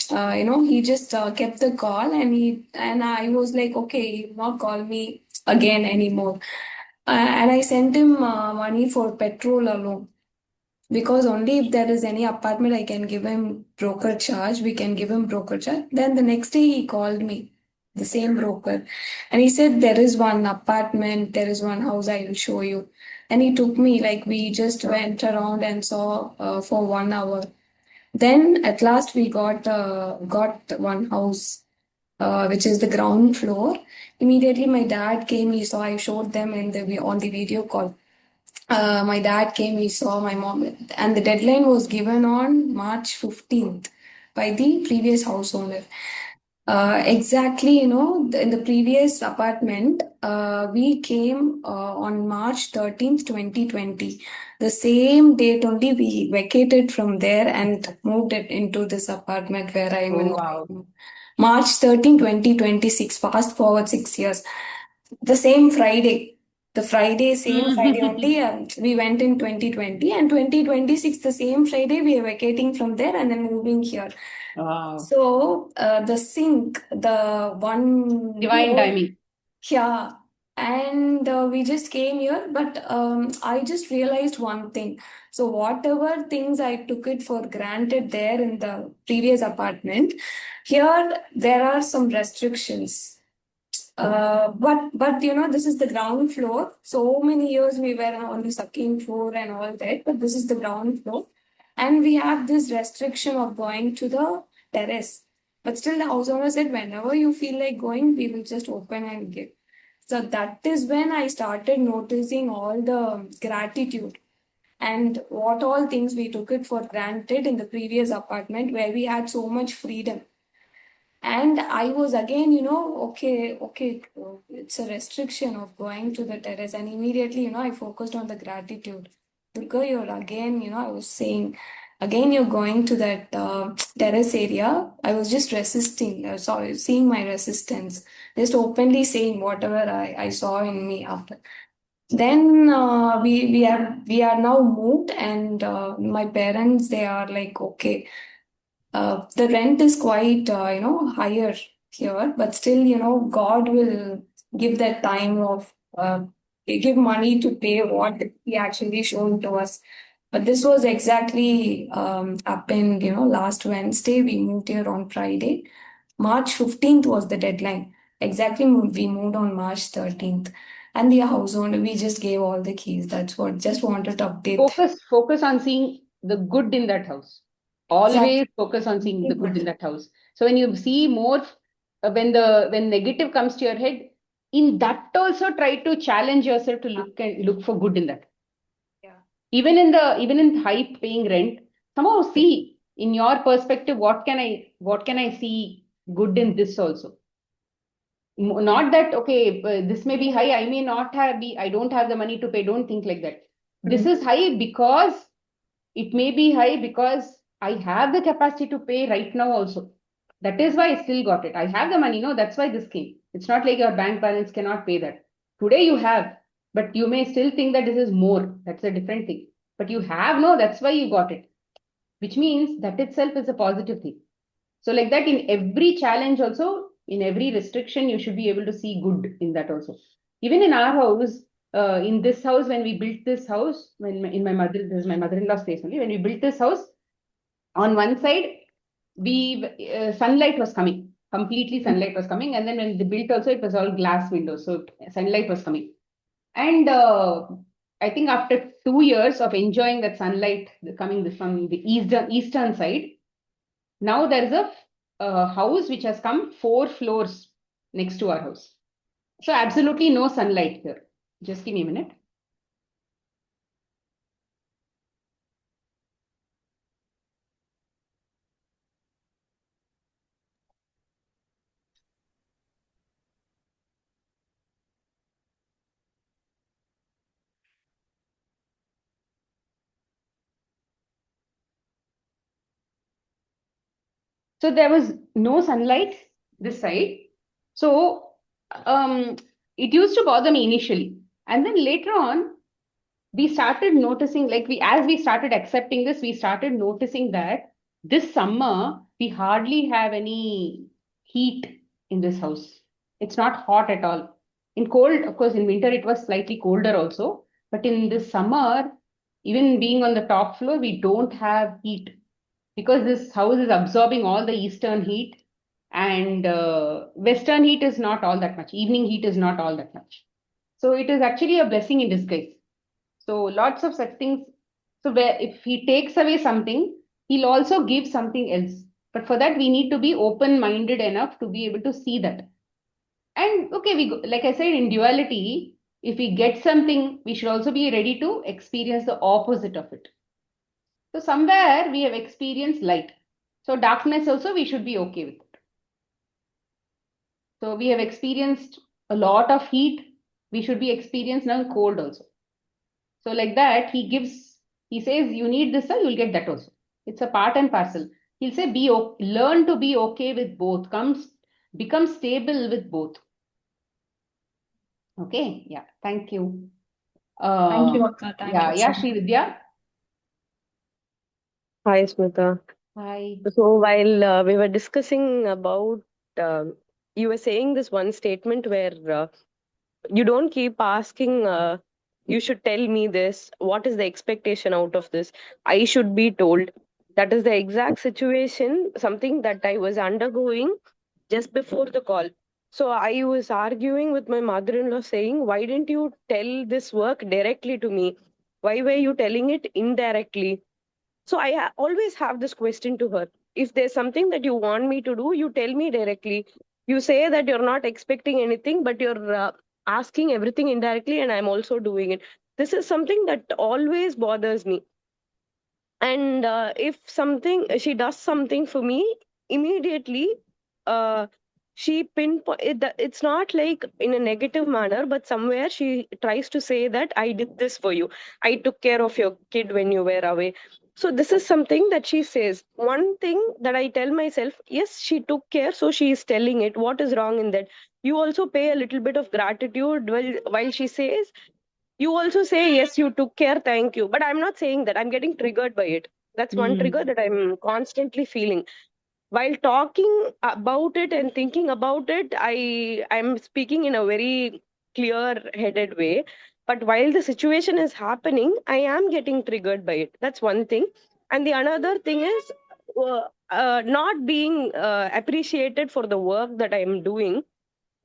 he just kept the call, and I was like, okay, he'll not call me again anymore. And I sent him money for petrol alone. Because only if there is any apartment, I can give him broker charge. We can give him broker charge. Then the next day he called me, the same broker, and he said there is one apartment, there is one house. I will show you. And he took me, like, we just went around and saw for 1 hour. Then at last we got one house, which is the ground floor. Immediately my dad came. He saw. I showed them on the video call. My dad came, he saw my mom, and the deadline was given on March 15th by the previous house owner. Exactly, in the previous apartment, we came on March 13th, 2020. The same date only we vacated from there and moved it into this apartment where I am Oh, in wow. right now. March 13, 2026, fast forward 6 years. The same Friday. Same Friday only, we went in 2020, and 2026, the same Friday, we are vacating from there and then moving here. Wow. So, the sink, the one Divine door, timing. yeah, and we just came here, but I just realized one thing. So, whatever things I took it for granted there in the previous apartment, here there are some restrictions. But this is the ground floor. So many years we were on the second floor and all that, but this is the ground floor, and we have this restriction of going to the terrace. But still, the house owner said, whenever you feel like going, we will just open and give. So that is when I started noticing all the gratitude and what all things we took it for granted in the previous apartment where we had so much freedom. And I was again, okay, it's a restriction of going to the terrace. And immediately, I focused on the gratitude. Durga, you're again, I was saying, again, you're going to that terrace area. I was just resisting, seeing my resistance, just openly saying whatever I saw in me after. Then we are now moved, and my parents, they are like, okay, the rent is quite, higher here, but still, God will give that time of, give money to pay what He actually shown to us. But this was exactly happened, last Wednesday. We moved here on Friday. March 15th was the deadline. Exactly, we moved on March 13th. And the house owner, we just gave all the keys. That's what, just wanted to update. Focus on seeing the good in that house. Exactly. Always focus on seeing the good in that house. So when you see more, when negative comes to your head, in that also try to challenge yourself to look for good in that. Yeah. Even in high paying rent, somehow see in your perspective what can I see good in this also. Not that, okay, this may be high, I may not have be I don't have the money to pay. Don't think like that. This is high because it may be high because I have the capacity to pay right now also. That is why I still got it. I have the money. No, that's why this came. It's not like your bank balance cannot pay that. Today you have, but you may still think that this is more. That's a different thing. But you have, no, that's why you got it. which means that itself is a positive thing. So like that, in every challenge also, in every restriction, you should be able to see good in that also. Even in our house, in this house, when we built this house, in my mother, this is my mother-in-law's place only. When we built this house, on one side, we sunlight was coming. Completely sunlight was coming. And then when they built also, it was all glass windows. So sunlight was coming. And I think after 2 years of enjoying that sunlight coming from the eastern side, now there is a house which has come 4 floors next to our house. So absolutely no sunlight here. Just give me a minute. So there was no sunlight this side. So it used to bother me initially. And then later on, we started noticing, like as we started accepting this, we started noticing that this summer, we hardly have any heat in this house. It's not hot at all. In cold, of course, in winter, it was slightly colder also. But in this summer, even being on the top floor, we don't have heat because this house is absorbing all the eastern heat, and western heat is not all that much. Evening heat is not all that much. So it is actually a blessing in disguise. So lots of such things. So where if he takes away something, he'll also give something else. But for that, we need to be open-minded enough to be able to see that. And okay, like I said, in duality, if we get something, we should also be ready to experience the opposite of it. So somewhere we have experienced light. So darkness also we should be okay with it. So we have experienced a lot of heat. We should be experienced now cold also. So like that, he says, you need this, you'll get that also. It's a part and parcel. He'll say, learn to be okay with both. Become stable with both. Okay, yeah, thank you. Thank you, Akka. Thank Yeah, you yeah, so Sri much. Vidya. Hi, Smita. Hi. So while we were discussing about, you were saying this one statement where you don't keep asking, you should tell me this. What is the expectation out of this? I should be told. That is the exact situation, something that I was undergoing just before the call. So I was arguing with my mother-in-law saying, why didn't you tell this work directly to me? Why were you telling it indirectly? So I always have this question to her. If there's something that you want me to do, you tell me directly. You say that you're not expecting anything, but you're asking everything indirectly, and I'm also doing it. This is something that always bothers me. And if something she does something for me, immediately uh, she pinpoint it's not like in a negative manner, but somewhere she tries to say that I did this for you, I took care of your kid when you were away. So this is something that she says. One thing that I tell myself, yes, she took care, so she is telling it. What is wrong in that? You also pay a little bit of gratitude while she says, you also say, yes, you took care, thank you. But I'm not saying that. I'm getting triggered by it. That's one trigger that I'm constantly feeling while talking about it and thinking about it. I'm speaking in a very clear headed way, but while the situation is happening, I am getting triggered by it. That's one thing. And the another thing is not being appreciated for the work that I am doing,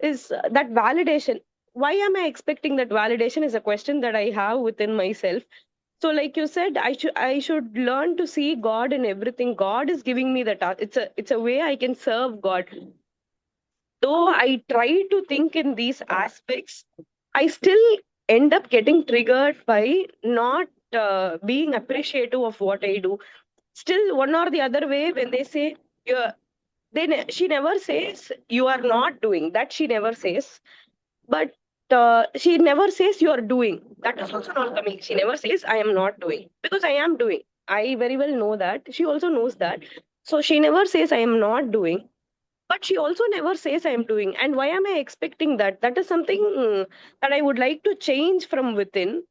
is that validation. Why am I expecting that validation is a question that I have within myself. So like you said, I should learn to see God in everything. God is giving me that. It's a way I can serve God. Though I try to think in these aspects, I still end up getting triggered by not being appreciative of what I do. Still, one or the other way, when they say, you're, she never says you are not doing that. She never says, but she never says you are doing. That is also not coming. She never says I am not doing, because I am doing. I very well know that. She also knows that. So she never says I am not doing, but she also never says I am doing. And why am I expecting that? That is something that I would like to change from within.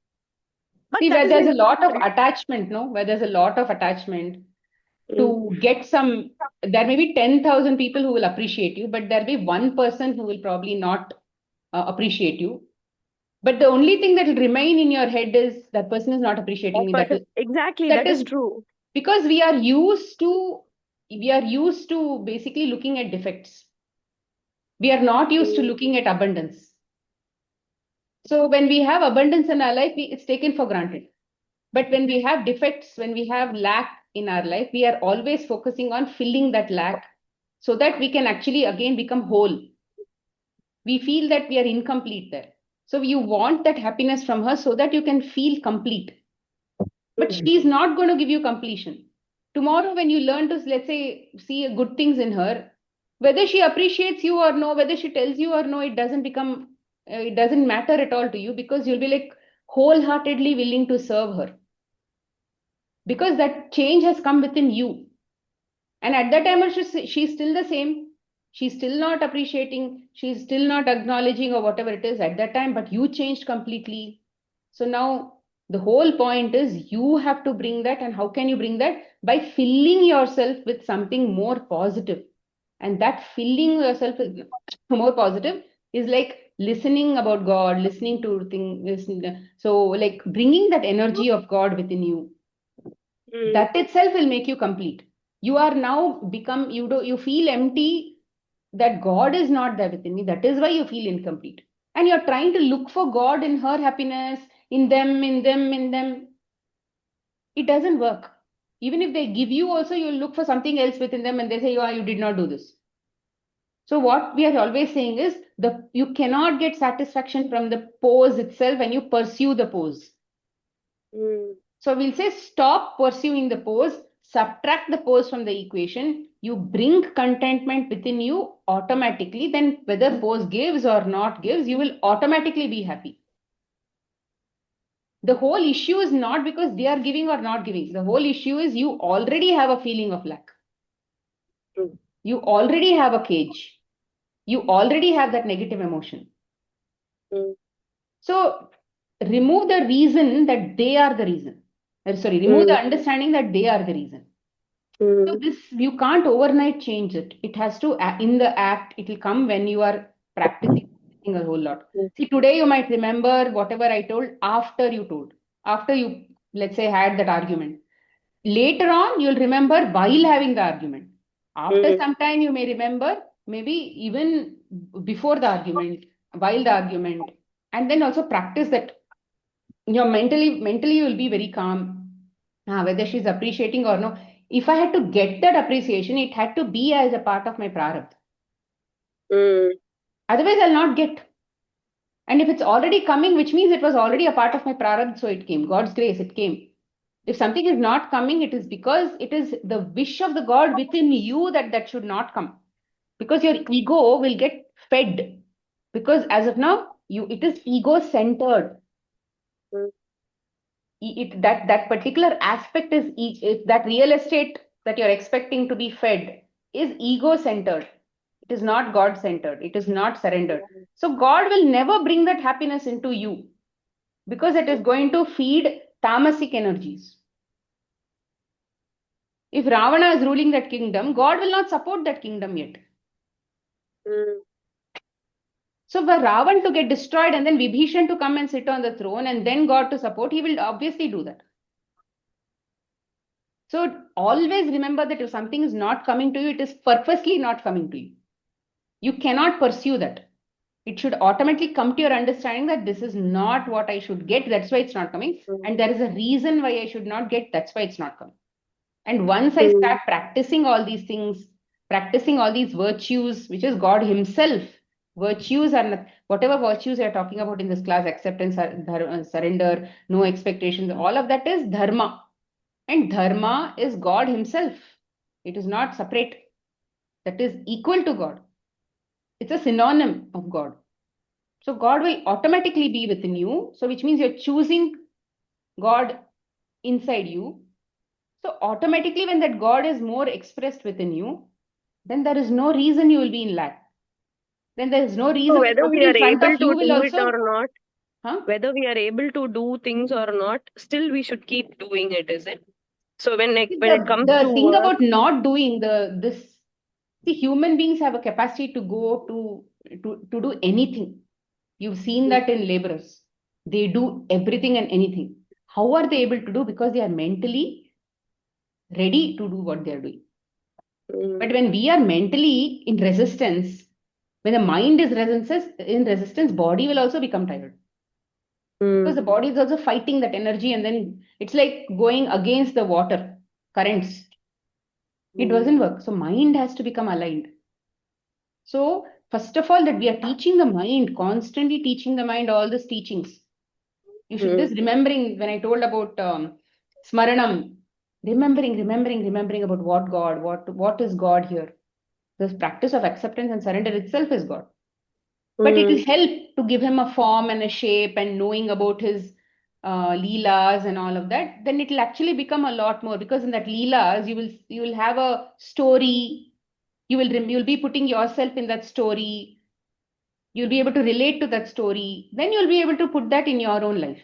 But See, that where is there's like, a lot of attachment, no? Where there's a lot of attachment. to get some. There may be 10,000 people who will appreciate you, but there'll be one person who will probably not appreciate you. But the only thing that will remain in your head is that person is not appreciating me. Exactly, That that is is true. because we are used to basically looking at defects. We are not used to looking at abundance. So when we have abundance in our life, it's taken for granted. But when we have defects, when we have lack in our life, we are always focusing on filling that lack so that we can actually again become whole. We feel that we are incomplete there. So you want that happiness from her so that you can feel complete. But she's not going to give you completion. Tomorrow, when you learn to, let's say, see good things in her, whether she appreciates you or no, whether she tells you or no, it doesn't matter at all to you because you'll be like wholeheartedly willing to serve her. Because that change has come within you. And at that time, she's still the same. She's still not appreciating. She's still not acknowledging or whatever it is at that time, but you changed completely. So now the whole point is you have to bring that. And how can you bring that? By filling yourself with something more positive. And that filling yourself with more positive is like listening about God, listening to things. So like bringing that energy of God within you. That itself will make you complete. You are now become, you feel empty, that God is not there within me. That is why you feel incomplete. And you're trying to look for God in her happiness, in them, in them, in them. It doesn't work. Even if they give you also, you'll look for something else within them and they say, you did not do this. So what we are always saying is you cannot get satisfaction from the pose itself when you pursue the pose. So we'll say stop pursuing the pose, subtract the pose from the equation. You bring contentment within you automatically. Then whether pose gives or not gives, you will automatically be happy. The whole issue is not because they are giving or not giving. The whole issue is you already have a feeling of lack. You already have a cage. You already have that negative emotion. So remove the reason that they are the reason. Remove the understanding that they are the reason. So this, you can't overnight change it. It has to, in the act, it will come when you are practicing a whole lot. See, today you might remember whatever I told after you, let's say, had that argument. Later on, you'll remember while having the argument. After some time, you may remember maybe even before the argument, while the argument, and then also practice that. You're mentally you will be very calm. Whether she's appreciating or no. If I had to get that appreciation, it had to be as a part of my prarabdha. Otherwise, I'll not get. And if it's already coming, which means it was already a part of my prarabdha, so it came. God's grace, it came. If something is not coming, it is because it is the wish of the God within you that should not come. Because your ego will get fed. Because as of now, it is ego-centered. That particular aspect is that real estate that you're expecting to be fed is ego-centered. It is not God-centered. It is not surrendered. So God will never bring that happiness into you because it is going to feed tamasic energies. If Ravana is ruling that kingdom, God will not support that kingdom yet. So for Ravan to get destroyed and then Vibhishan to come and sit on the throne and then God to support, he will obviously do that. So always remember that if something is not coming to you, it is purposely not coming to you. You cannot pursue that. It should automatically come to your understanding that this is not what I should get. That's why it's not coming. And there is a reason why I should not get. That's why it's not coming. And once I start practicing all these things, practicing all these virtues, which is God himself, virtues are whatever virtues we are talking about in this class, acceptance, surrender, no expectations, all of that is dharma. And dharma is God himself. It is not separate. That is equal to God. It's a synonym of God. So God will automatically be within you. So which means you're choosing God inside you. So automatically when that God is more expressed within you, then there is no reason you will be in lack. Then there is no reason So whether we are able to do it or not, whether we are able to do things or not, still we should keep doing it, is it? So when it comes The to thing work, about not doing this, see, human beings have a capacity to go to do anything. You've seen that in laborers. They do everything and anything. How are they able to do? Because they are mentally ready to do what they are doing. But mm, when we are mentally in resistance, when the mind is resistance, body will also become tired. Because the mm, body is also fighting that energy, and then it's like going against the water currents. It doesn't work. So mind has to become aligned. So first of all, that we are teaching the mind, constantly teaching the mind all these teachings. You should mm, just remembering when I told about smaranam, remembering about what is God here. This practice of acceptance and surrender itself is God. But it will mm, help to give him a form and a shape and knowing about his leelas and all of that. Then it will actually become a lot more, because in that leelas you will have a story. You will be putting yourself in that story. You'll be able to relate to that story. Then you'll be able to put that in your own life.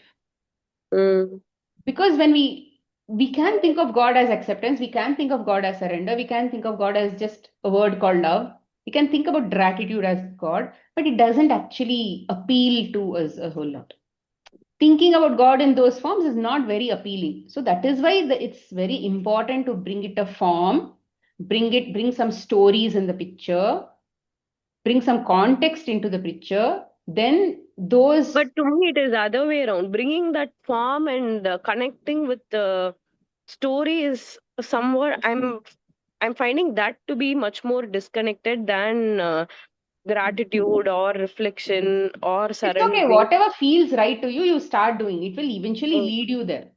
mm, Because when we can think of God as acceptance, we can think of God as surrender, we can think of God as just a word called love, we can think about gratitude as God, but it doesn't actually appeal to us a whole lot. Thinking about God in those forms is not very appealing. So that is why it's very important to bring it a form, bring some stories in the picture, bring some context into the picture. Then those. but to me, it is the other way around. Bringing that form and connecting with the story is somewhat. I'm finding that to be much more disconnected than gratitude or reflection or It's okay. surrendering. Whatever feels right to you, you start doing. It will eventually Mm, lead you there.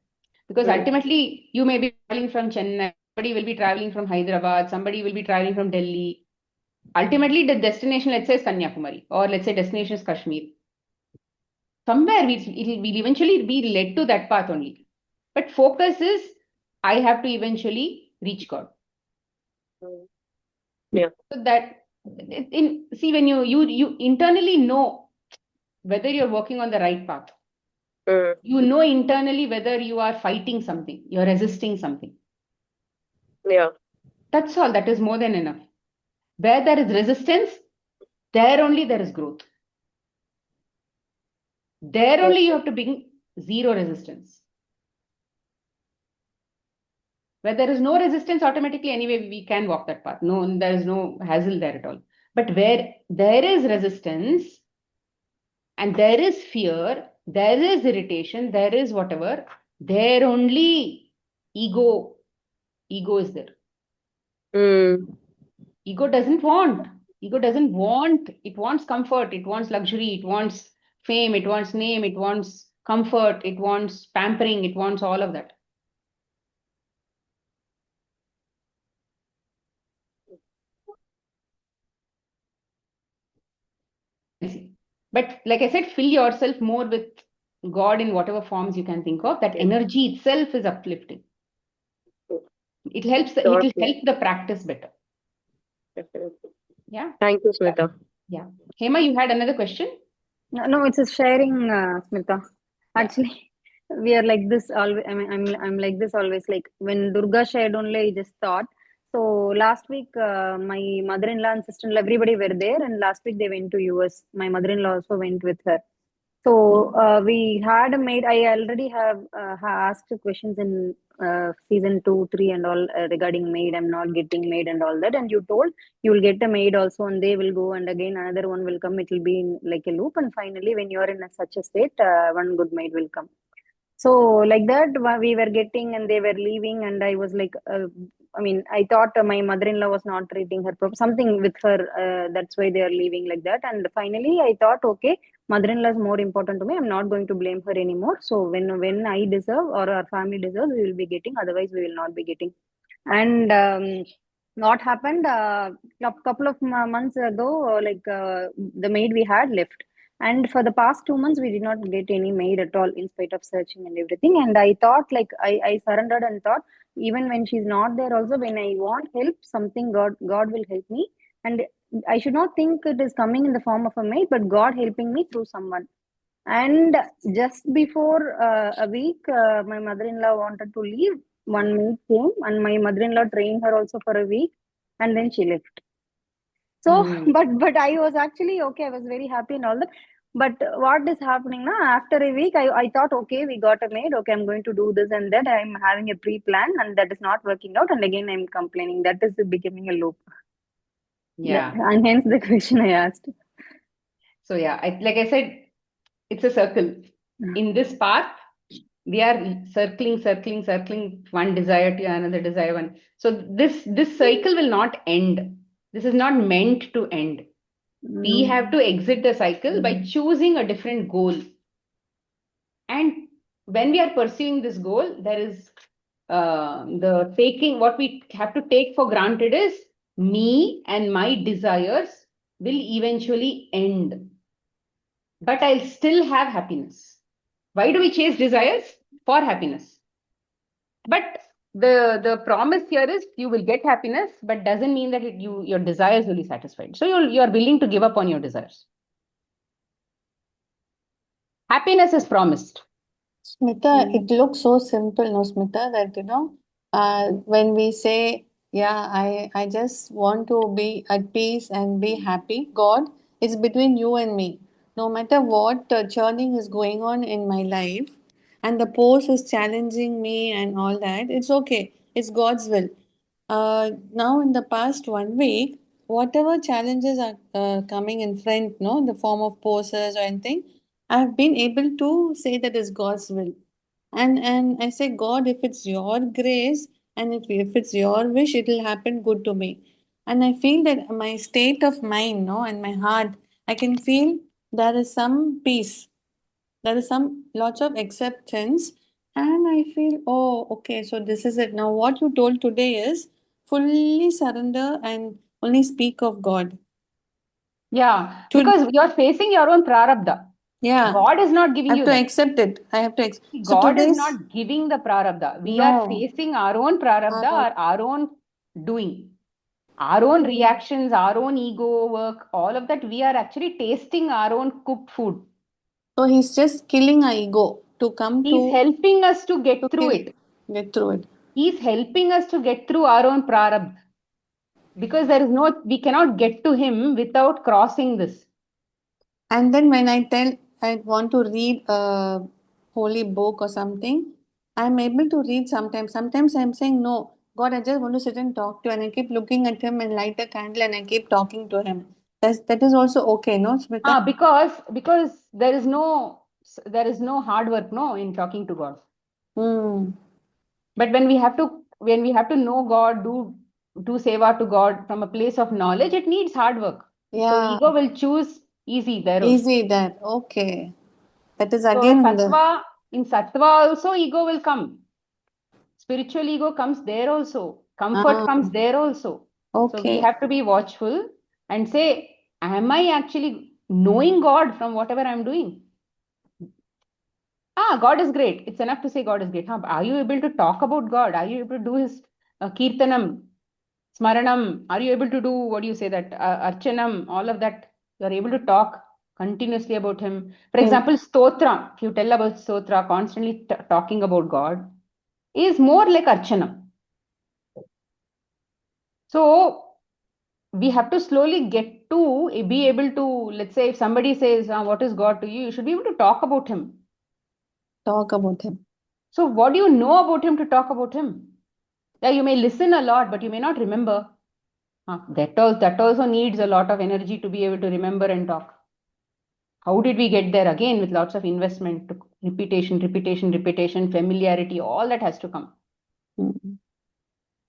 Because mm, ultimately, you may be traveling from Chennai, somebody will be traveling from Hyderabad, somebody will be traveling from Delhi. Ultimately, the destination, let's say, is Kanyakumari, or let's say destination is Kashmir. Somewhere we'll eventually be led to that path only. But focus is, I have to eventually reach God. mm. Yeah. So that see, when you internally know whether you're working on the right path. Mm, You know internally whether you are fighting something, you're resisting something. yeah. That's all. That is more than enough. Where there is resistance, there only there is growth. There only you Okay. have to bring zero resistance. Where there is no resistance, automatically anyway we can walk that path. No, there is no hassle there at all. But where there is resistance and there is fear, there is irritation, there is whatever, there only ego, ego is there. Mm, Ego doesn't want. Ego doesn't want. It wants comfort. It wants luxury. It wants fame. It wants name. It wants comfort. It wants pampering. It wants all of that. But like I said, fill yourself more with God in whatever forms you can think of. That yeah. energy itself is uplifting. It helps. It Sure, will sure. help the practice better. Definitely. Yeah. Thank you, Smita. Yeah. Hema, you had another question? No, it's a sharing, Smita. Yeah. Actually, we are like this always. I mean, I'm like this always. Like when Durga shared only, I just thought. So last week, my mother-in-law and sister-in-law, everybody were there, and last week they went to US. My mother-in-law also went with her. So we had a maid. I already have asked questions in season 2, 3, and all regarding maid. I'm not getting maid and all that. And you told you will get a maid also, and they will go, and again another one will come. It will be in like a loop, and finally, when you are in such a state, one good maid will come. So like that, we were getting, and they were leaving, and I was like, I mean, I thought my mother-in-law was not treating her something with her. That's why they are leaving like that. And finally, I thought, okay, mother-in-law is more important to me. I'm not going to blame her anymore. So when I deserve or our family deserves, we will be getting. Otherwise, we will not be getting. And what happened? A couple of months ago, the maid we had left, and for the past 2 months, we did not get any maid at all, in spite of searching and everything. And I thought, like, I surrendered and thought, even when she's not there, also when I want help, something God will help me. And I should not think it is coming in the form of a maid, but God helping me through someone. And just before a week, my mother-in-law wanted to leave. one maid came, and my mother-in-law trained her also for a week, and then she left. So, Mm. but I was actually okay. I was very happy and all that. But what is happening now? After a week, I thought, okay, we got a maid. Okay, I'm going to do this and that. I'm having a pre-plan, and that is not working out. And again, I'm complaining. That is becoming a loop. Yeah. And hence the question I asked. So yeah, like I said, it's a circle. In this path, we are circling one desire to another desire one. So this cycle will not end. This is not meant to end. We have to exit the cycle by choosing a different goal. And when we are pursuing this goal, there is the taking, what we have to take for granted is me and my desires will eventually end. But I'll still have happiness. Why do we chase desires? For happiness. But the promise here is you will get happiness, but doesn't mean that your desires will be satisfied. So you're willing to give up on your desires. Happiness is promised. Smita, it looks so simple, no, Smita, that when we say, yeah, I just want to be at peace and be happy, God, it's between you and me. No matter what churning is going on in my life, and the post is challenging me and all that, it's okay. It's God's will. Now, in the past 1 week, whatever challenges are coming in front, no, in the form of poses or anything, I've been able to say that is God's will. And I say, God, if it's your grace and if it's your wish, it will happen good to me. And I feel that my state of mind, no, and my heart, I can feel there is some peace. There is some lots of acceptance. And I feel, oh, okay, so this is it. Now, what you told today is fully surrender and only speak of God. Yeah, To, because you're facing your own prarabdha. yeah, God is not I giving have you to that. accept it. I have to accept. So God is today's, not giving the prarabdha. We are no. facing our own prarabdha or our own doing. Our own reactions, our own ego work, all of that, we are actually tasting our own cooked food. So he's just killing our ego to come He's helping us to get through kill, it. get through it. He's helping us to get through our own prarabdha. Because we cannot get to him without crossing this. And then when I tell I want to read a holy book or something, I'm able to read sometimes. Sometimes I'm saying, no, God, I just want to sit and talk to you. And I keep looking at him and light a candle and I keep talking to him. That is also okay, no, Smita? Because there is no hard work, no, in talking to God. Hmm. But when we have to know God, do seva to God from a place of knowledge, it needs hard work. So Yeah, ego will choose easy there also. easy that. Okay. That is So again the. in sattva also ego will come. Spiritual ego comes there also. Comfort Ah, comes there also. So we okay. have to be watchful and say, am I actually knowing God from whatever I'm doing? God is great. It's enough to say God is great. Huh? Are you able to talk about God? Are you able to do his kirtanam, smaranam? Are you able to do, what do you say, that archanam, all of that? You are able to talk continuously about him. For example, stotra, if you tell about stotra, constantly talking about God, is more like archanam. So we have to slowly get to be able to, let's say, if somebody says, what is God to you? You should be able to talk about him. Talk about him. So what do you know about him to talk about him? Yeah, you may listen a lot, but you may not remember. That also needs a lot of energy to be able to remember and talk. How did we get there? Again, with lots of investment, repetition, familiarity, all that has to come. Mm.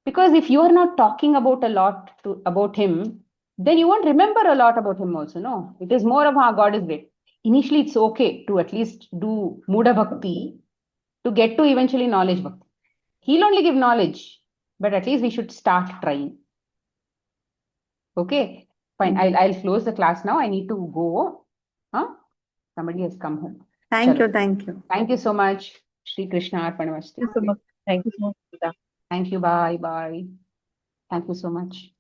Because if you are not talking about a lot about him, then you won't remember a lot about him also. No, it is more of how God is great. Initially, it's okay to at least do Muda Bhakti to get to eventually knowledge Bhakti. He'll only give knowledge, but at least we should start trying. Okay, fine. I'll close the class now. I need to go. Huh? Somebody has come home. Thank Chalo. you. Thank you. Thank you so much. Shri Krishna Arpanamastu. Thank you so much. Thank you so much, Vidha. Thank you. Bye. Bye. Thank you so much.